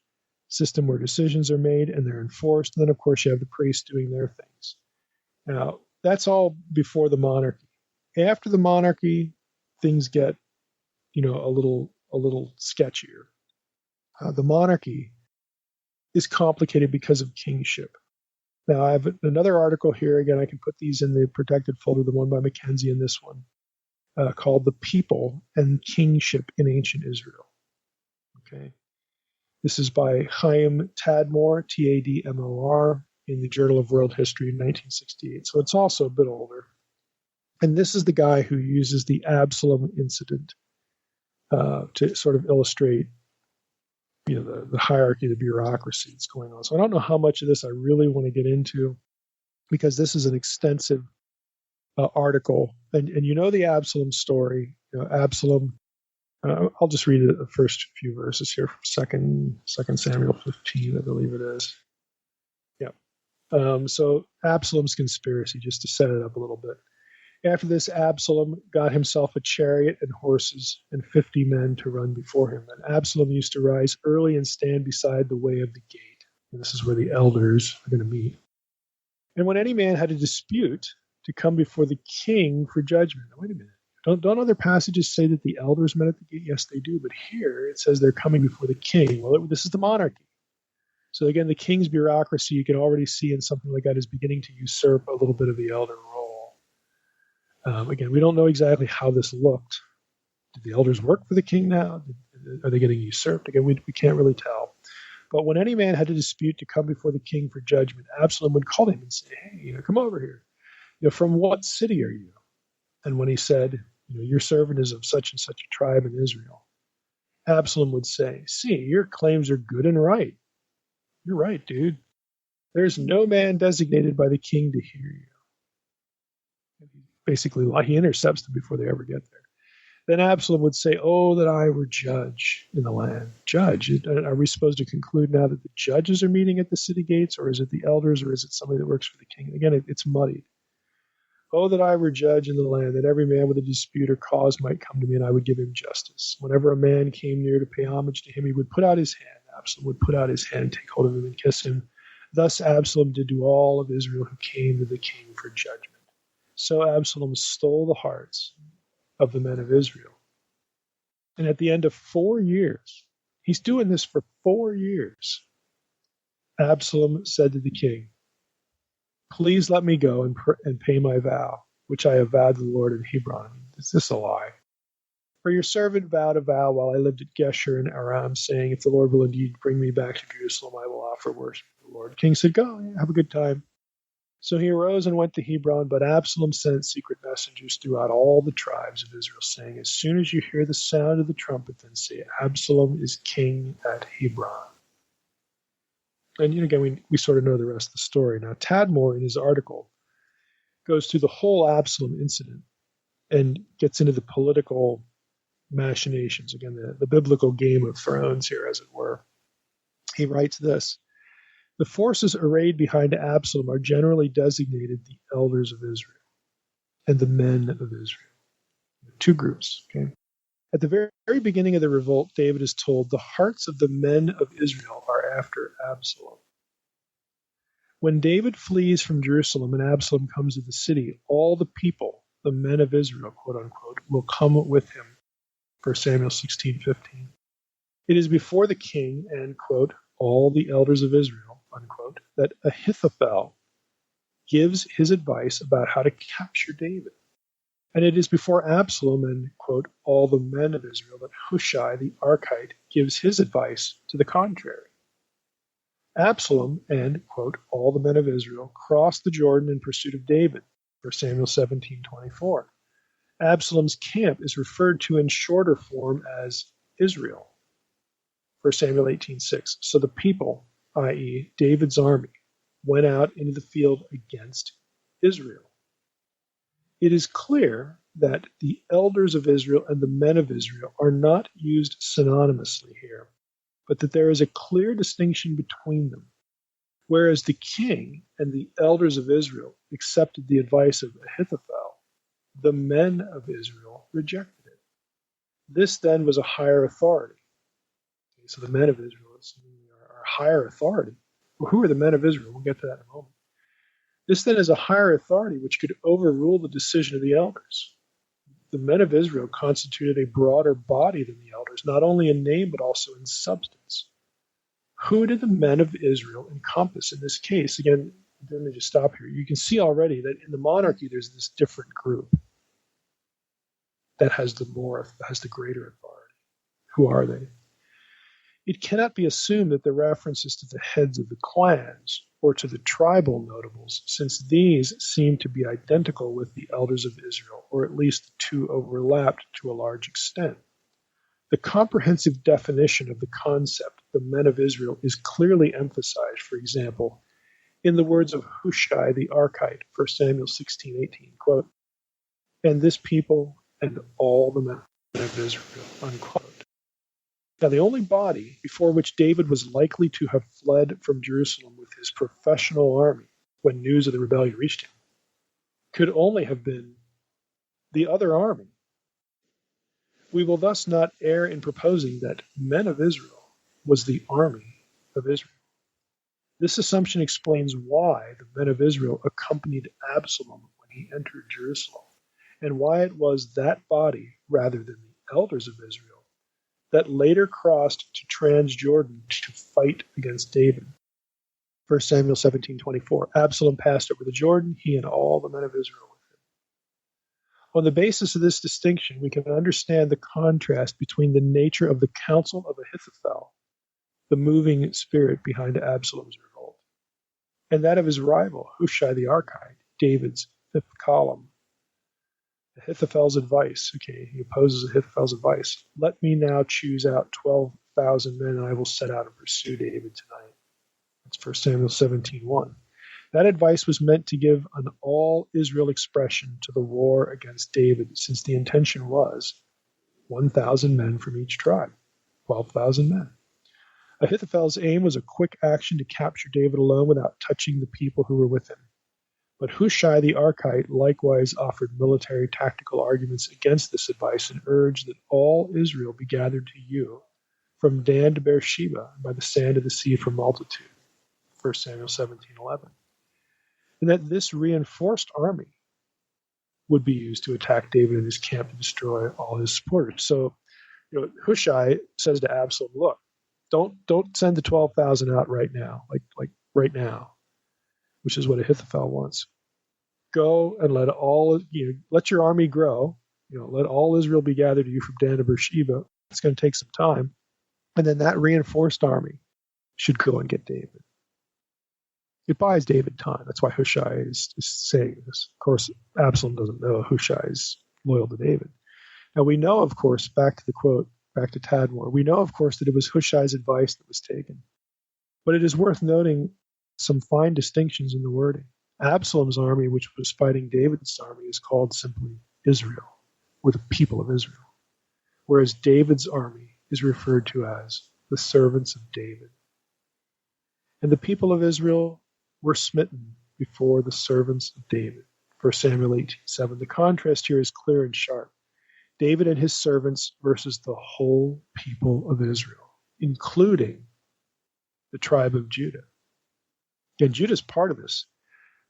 Speaker 3: system where decisions are made and they're enforced. And then, of course, you have the priests doing their things. Now, that's all before the monarchy. After the monarchy, things get, a little sketchier. The monarchy is complicated because of kingship. Now, I have another article here. Again, I can put these in the protected folder, the one by Mackenzie and this one, called The People and Kingship in Ancient Israel. Okay. This is by Chaim Tadmor, Tadmor, in the Journal of World History in 1968. So it's also a bit older. And this is the guy who uses the Absalom incident to sort of illustrate, the hierarchy, the bureaucracy that's going on. So I don't know how much of this I really want to get into, because this is an extensive article, and the Absalom story. Absalom. I'll just read the first few verses here from Second Samuel 15, I believe it is. Yeah. So Absalom's conspiracy, just to set it up a little bit. After this, Absalom got himself a chariot and horses and 50 men to run before him. And Absalom used to rise early and stand beside the way of the gate. And this is where the elders are going to meet. And when any man had a dispute, to come before the king for judgment. Now, wait a minute. Don't other passages say that the elders met at the gate? Yes, they do. But here it says they're coming before the king. Well, this is the monarchy. So again, the king's bureaucracy, you can already see in something like that, is beginning to usurp a little bit of the elder role. Again, we don't know exactly how this looked. Did the elders work for the king now? Are they getting usurped? Again, we can't really tell. But when any man had a dispute to come before the king for judgment, Absalom would call him and say, hey, come over here. From what city are you? And when he said, your servant is of such and such a tribe in Israel, Absalom would say, see, your claims are good and right. You're right, dude. There's no man designated by the king to hear you. Basically, he intercepts them before they ever get there. Then Absalom would say, oh, that I were judge in the land. Judge. Are we supposed to conclude now that the judges are meeting at the city gates, or is it the elders, or is it somebody that works for the king? Again, it's muddied. Oh, that I were judge in the land, that every man with a dispute or cause might come to me, and I would give him justice. Whenever a man came near to pay homage to him, he would put out his hand. Absalom would put out his hand, take hold of him, and kiss him. Thus Absalom did to all of Israel who came to the king for judgment. So Absalom stole the hearts of the men of Israel. And at the end of 4 years, he's doing this for 4 years, Absalom said to the king, please let me go and pay my vow, which I have vowed to the Lord in Hebron. Is this a lie? For your servant vowed a vow while I lived at Geshur in Aram, saying, if the Lord will indeed bring me back to Jerusalem, I will offer worship to the Lord. The king said, go, have a good time. So he arose and went to Hebron, but Absalom sent secret messengers throughout all the tribes of Israel, saying, as soon as you hear the sound of the trumpet, then say, Absalom is king at Hebron. And again, we sort of know the rest of the story. Now, Tadmor, in his article, goes through the whole Absalom incident and gets into the political machinations, again, the biblical Game of Thrones here, as it were. He writes this: the forces arrayed behind Absalom are generally designated the elders of Israel and the men of Israel. Two groups, okay? At the very beginning of the revolt, David is told, the hearts of the men of Israel are after Absalom. When David flees from Jerusalem and Absalom comes to the city, all the people, the men of Israel, quote unquote, will come with him. 1 Samuel 16:15. It is before the king and, quote, all the elders of Israel, unquote, that Ahithophel gives his advice about how to capture David. And it is before Absalom and, quote, all the men of Israel that Hushai the Archite gives his advice to the contrary. Absalom and, quote, all the men of Israel crossed the Jordan in pursuit of David, 1 Samuel 17:24. Absalom's camp is referred to in shorter form as Israel, 1 Samuel 18:6. So the people, i.e., David's army, went out into the field against Israel. It is clear that the elders of Israel and the men of Israel are not used synonymously here, but that there is a clear distinction between them. Whereas the king and the elders of Israel accepted the advice of Ahithophel, the men of Israel rejected it. This then was a higher authority. Okay, so the men of Israel are higher authority. Well, who are the men of Israel? We'll get to that in a moment. This then is a higher authority which could overrule the decision of the elders. The men of Israel constituted a broader body than the elders, not only in name but also in substance. Who did the men of Israel encompass in this case? Again, let me just stop here. You can see already that in the monarchy there's this different group that has the greater authority. Who are they? It cannot be assumed that the references to the heads of the clans or to the tribal notables, since these seem to be identical with the elders of Israel, or at least the two overlapped to a large extent. The comprehensive definition of the concept, the men of Israel, is clearly emphasized, for example, in the words of Hushai the Archite, 1 Samuel 16:18, quote, "And this people and all the men of Israel," unquote. Now, the only body before which David was likely to have fled from Jerusalem with his professional army when news of the rebellion reached him could only have been the other army. We will thus not err in proposing that men of Israel was the army of Israel. This assumption explains why the men of Israel accompanied Absalom when he entered Jerusalem, and why it was that body, rather than the elders of Israel, that later crossed to Transjordan to fight against David. 1 Samuel 17:24. Absalom passed over the Jordan, he and all the men of Israel with him. On the basis of this distinction, we can understand the contrast between the nature of the counsel of Ahithophel, the moving spirit behind Absalom's revolt, and that of his rival, Hushai the Archite, David's fifth column. Ahithophel's advice. Okay, he opposes Ahithophel's advice. "Let me now choose out 12,000 men, and I will set out and pursue David tonight." That's 1 Samuel 17:1. That advice was meant to give an all-Israel expression to the war against David, since the intention was 1,000 men from each tribe, 12,000 men. Ahithophel's aim was a quick action to capture David alone without touching the people who were with him. But Hushai the Archite likewise offered military tactical arguments against this advice and urged that all Israel be gathered to you from Dan to Beersheba by the sand of the sea for multitude. 1 Samuel 17:11. And that this reinforced army would be used to attack David in his camp to destroy all his supporters. So, Hushai says to Absalom, "Look, don't send the 12,000 out right now, like right now," which is what Ahithophel wants. "Go and let your army grow. Let all Israel be gathered to you from Dan to Beersheba. It's going to take some time, and then that reinforced army should go and get David." It buys David time. That's why Hushai is saying this. Of course, Absalom doesn't know Hushai is loyal to David. Now we know, of course, back to Tadmor, we know, of course, that it was Hushai's advice that was taken. But it is worth noting some fine distinctions in the wording. Absalom's army, which was fighting David's army, is called simply Israel, or the people of Israel, whereas David's army is referred to as the servants of David. And the people of Israel were smitten before the servants of David. 1 Samuel 18:7. The contrast here is clear and sharp. David and his servants versus the whole people of Israel, including the tribe of Judah. And Judah's part of this.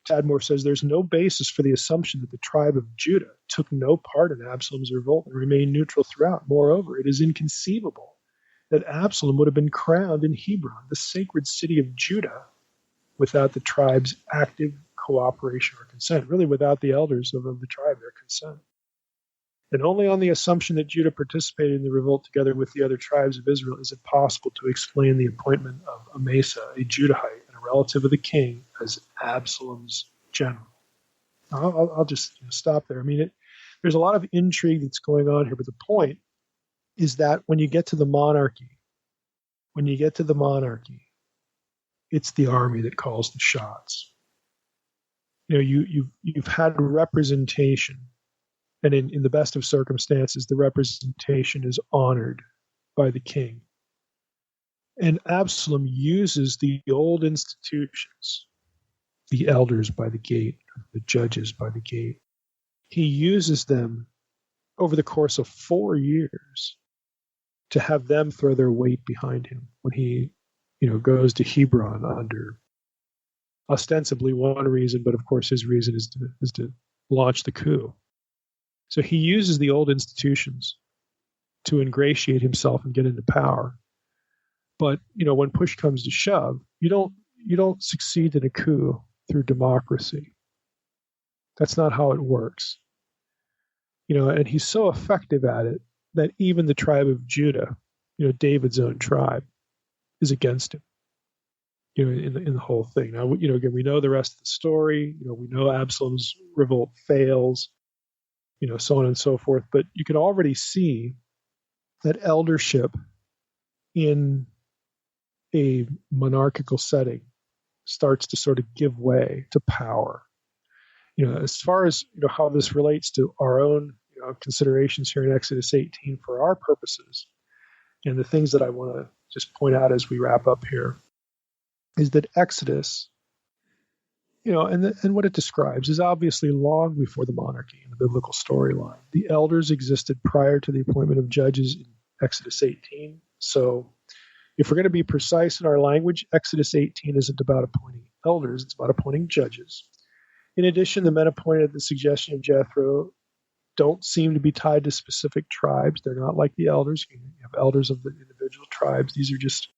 Speaker 3: Tadmor says there's no basis for the assumption that the tribe of Judah took no part in Absalom's revolt and remained neutral throughout. Moreover, it is inconceivable that Absalom would have been crowned in Hebron, the sacred city of Judah, without the tribe's active cooperation or consent, really without the elders of the tribe, their consent. And only on the assumption that Judah participated in the revolt together with the other tribes of Israel is it possible to explain the appointment of Amasa, a Judahite and a relative of the king, as Absalom's general. I'll just stop there. I mean, there's a lot of intrigue that's going on here, but the point is that when you get to the monarchy, it's the army that calls the shots. You've had representation, and in the best of circumstances, the representation is honored by the king. And Absalom uses the old institutions, the elders by the gate, the judges by the gate. He uses them over the course of 4 years to have them throw their weight behind him when he goes to Hebron under ostensibly one reason, but of course his reason is to launch the coup. So he uses the old institutions to ingratiate himself and get into power. But when push comes to shove, you don't succeed in a coup through democracy. That's not how it works. And he's so effective at it that even the tribe of Judah, David's own tribe, is against him. in the whole thing. Now, again, we know the rest of the story. We know Absalom's revolt fails, so on and so forth. But you can already see that eldership in a monarchical setting starts to sort of give way to power. As far as how this relates to our own considerations here in Exodus 18 for our purposes, and the things that I want to just point out as we wrap up here is that Exodus, and what it describes is obviously long before the monarchy in the biblical storyline. The elders existed prior to the appointment of judges in Exodus 18. So if we're going to be precise in our language, Exodus 18 isn't about appointing elders, it's about appointing judges. In addition, the men appointed at the suggestion of Jethro don't seem to be tied to specific tribes. They're not like the elders. You have elders of the individual tribes. These are just,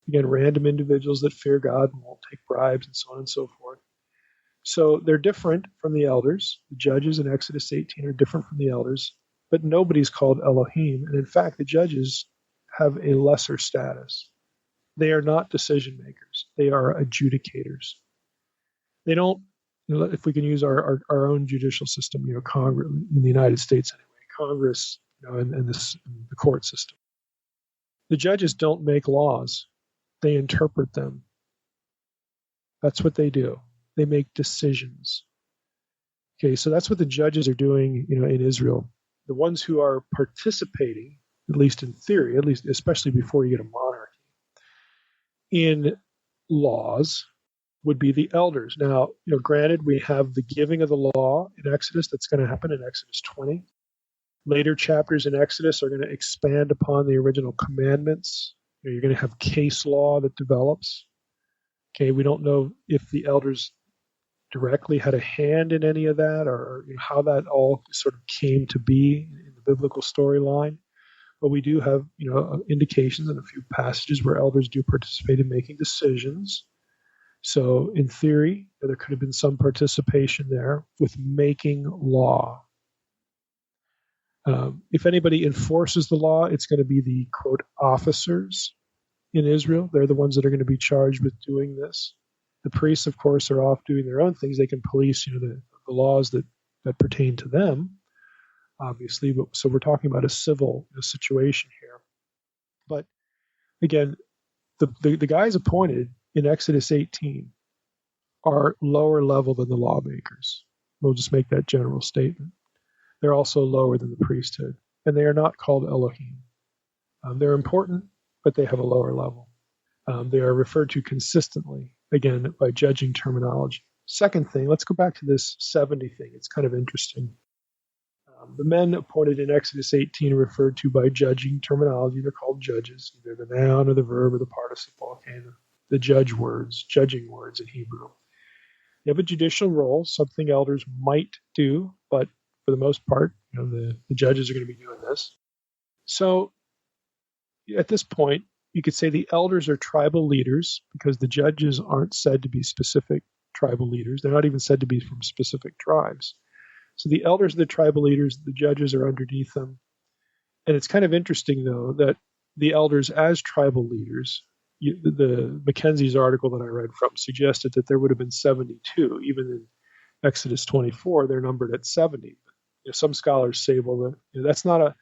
Speaker 3: again, random individuals that fear God and won't take bribes and so on and so forth. So they're different from the elders. The judges in Exodus 18 are different from the elders, but nobody's called Elohim. And in fact, the judges have a lesser status. They are not decision makers. They are adjudicators. They don't, if we can use our own judicial system, Congress in the United States anyway, Congress, and the court system. The judges don't make laws; they interpret them. That's what they do. They make decisions. Okay, so that's what the judges are doing, in Israel. The ones who are participating, at least in theory, at least especially before you get a monarchy, in laws would be the elders. Now, granted, we have the giving of the law in Exodus. That's going to happen in Exodus 20. Later chapters in Exodus are going to expand upon the original commandments. You're going to have case law that develops. Okay, we don't know if the elders directly had a hand in any of that, or how that all sort of came to be in the biblical storyline. But we do have, indications in a few passages where elders do participate in making decisions. So in theory, there could have been some participation there with making law. If anybody enforces the law, it's going to be the, quote, officers in Israel. They're the ones that are going to be charged with doing this. The priests, of course, are off doing their own things. They can police, the laws that pertain to them, obviously. But so we're talking about a civil situation here. But again, the guys appointed in Exodus 18 are lower level than the lawmakers. We'll just make that general statement. They're also lower than the priesthood, and they are not called Elohim. They're important, but they have a lower level. They are referred to consistently, again, by judging terminology. Second thing, let's go back to this 70 thing. It's kind of interesting. The men appointed in Exodus 18 referred to by judging terminology. They're called judges, either the noun or the verb or the participle. Okay, the judging words in Hebrew. They have a judicial role, something elders might do, but for the most part, the judges are going to be doing this. So at this point, you could say the elders are tribal leaders because the judges aren't said to be specific tribal leaders. They're not even said to be from specific tribes. So the elders are the tribal leaders, the judges are underneath them. And it's kind of interesting, though, that the elders as tribal leaders, the Mackenzie's article that I read from suggested that there would have been 72. Even in Exodus 24, they're numbered at 70. Some scholars say, well, that's not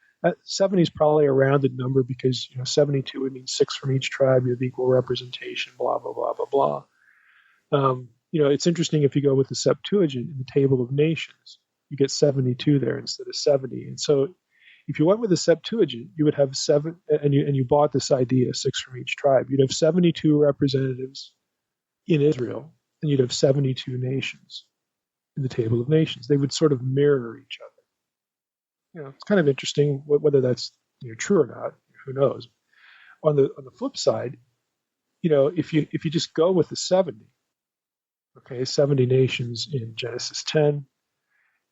Speaker 3: 70 is probably a rounded number because 72 would mean 6 from each tribe. You have equal representation. Blah blah blah blah blah. It's interesting if you go with the Septuagint in the table of nations, you get 72 there instead of 70. And so, if you went with the Septuagint, you would have 7, and you bought this idea 6 from each tribe. You'd have 72 representatives in Israel, and you'd have 72 nations in the table of nations. They would sort of mirror each other. It's kind of interesting whether that's true or not. Who knows? On the flip side, if you just go with the 70, okay, 70 nations in Genesis 10,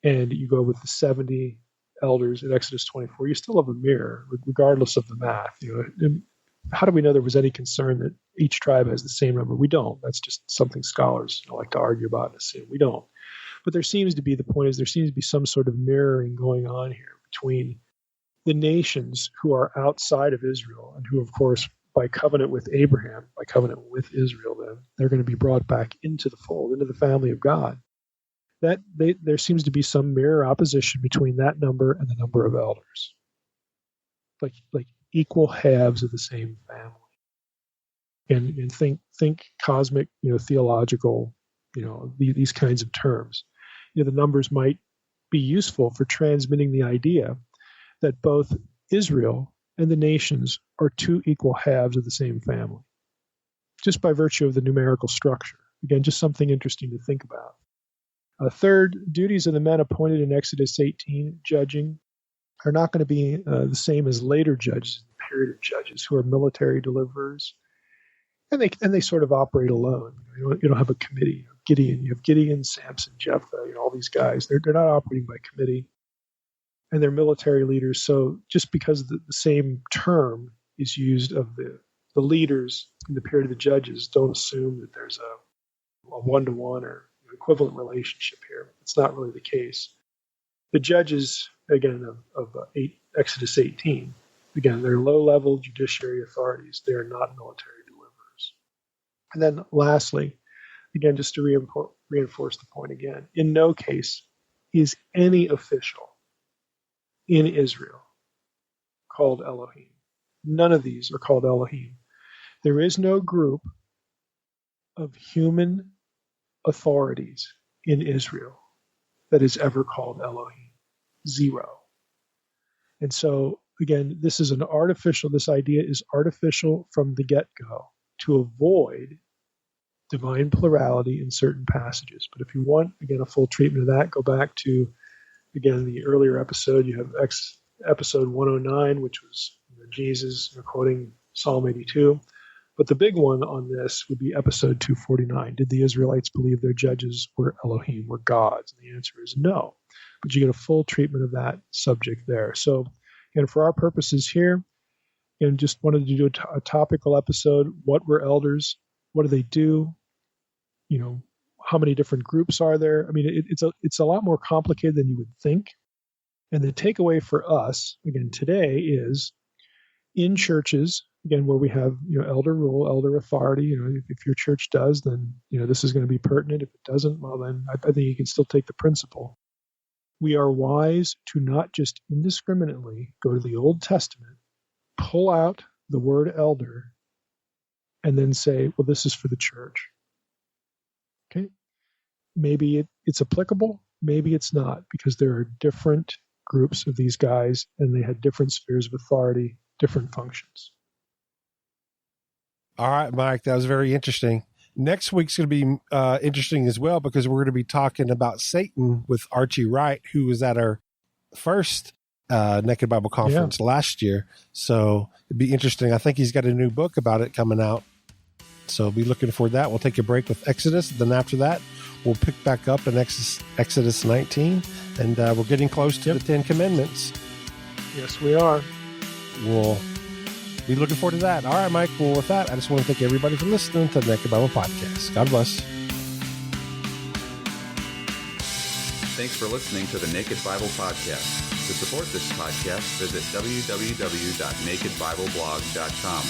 Speaker 3: and you go with the 70 elders in Exodus 24, you still have a mirror, regardless of the math. How do we know there was any concern that each tribe has the same number? We don't. That's just something scholars like to argue about and assume. We don't. But there seems to be some sort of mirroring going on here between the nations who are outside of Israel and who, of course, by covenant with Abraham, by covenant with Israel, then they're going to be brought back into the fold, into the family of God. There seems to be some mirror opposition between that number and the number of elders, like equal halves of the same family. And think cosmic, theological, these kinds of terms. The numbers might be useful for transmitting the idea that both Israel and the nations are two equal halves of the same family, just by virtue of the numerical structure. Again, just something interesting to think about. Third, duties of the men appointed in Exodus 18, judging, are not going to be the same as later judges in the period of judges, who are military deliverers, and they sort of operate alone. You don't have a committee. You have Gideon, Samson, Jethro, all these guys. They're not operating by committee, and they're military leaders. So just because the same term is used of the leaders in the period of the judges, don't assume that there's a one-to-one or equivalent relationship here. It's not really the case. The judges, again, of Exodus 18, again, they're low-level judiciary authorities. They are not military deliverers. And then lastly, again, just to reinforce the point again, in no case is any official in Israel called Elohim. None of these are called Elohim. There is no group of human authorities in Israel that is ever called Elohim. Zero. And so, again, this idea is artificial from the get-go to avoid divine plurality in certain passages. But if you want, again, a full treatment of that, go back to, again, the earlier episode. You have episode 109, which was Jesus quoting Psalm 82. But the big one on this would be episode 249. Did the Israelites believe their judges were Elohim, were gods? And the answer is no. But you get a full treatment of that subject there. So, again, for our purposes here, and just wanted to do a topical episode. What were elders? What do they do? How many different groups are there? I mean, it's a lot more complicated than you would think. And the takeaway for us, again, today is in churches, again, where we have, elder rule, elder authority, if your church does, then, this is going to be pertinent. If it doesn't, well, then I think you can still take the principle. We are wise to not just indiscriminately go to the Old Testament, pull out the word elder, and then say, well, this is for the church. Okay? Maybe it's applicable, maybe it's not, because there are different groups of these guys, and they had different spheres of authority, different functions.
Speaker 2: All right, Mike, that was very interesting. Next week's going to be interesting as well, because we're going to be talking about Satan with Archie Wright, who was at our first Naked Bible Conference last year. So it'd be interesting. I think he's got a new book about it coming out. So be looking for that. We'll take a break with Exodus. Then after that, we'll pick back up in Exodus 19. And we're getting close to the 10 Commandments.
Speaker 3: Yes, we are.
Speaker 2: We'll be looking forward to that. All right, Mike. Well, with that, I just want to thank everybody for listening to the Naked Bible Podcast. God bless.
Speaker 4: Thanks for listening to the Naked Bible Podcast. To support this podcast, visit www.nakedbibleblog.com.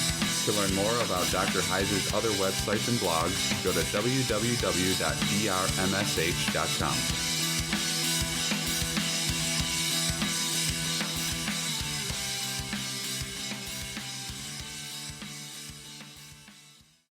Speaker 4: To learn more about Dr. Heiser's other websites and blogs, go to www.drmsh.com.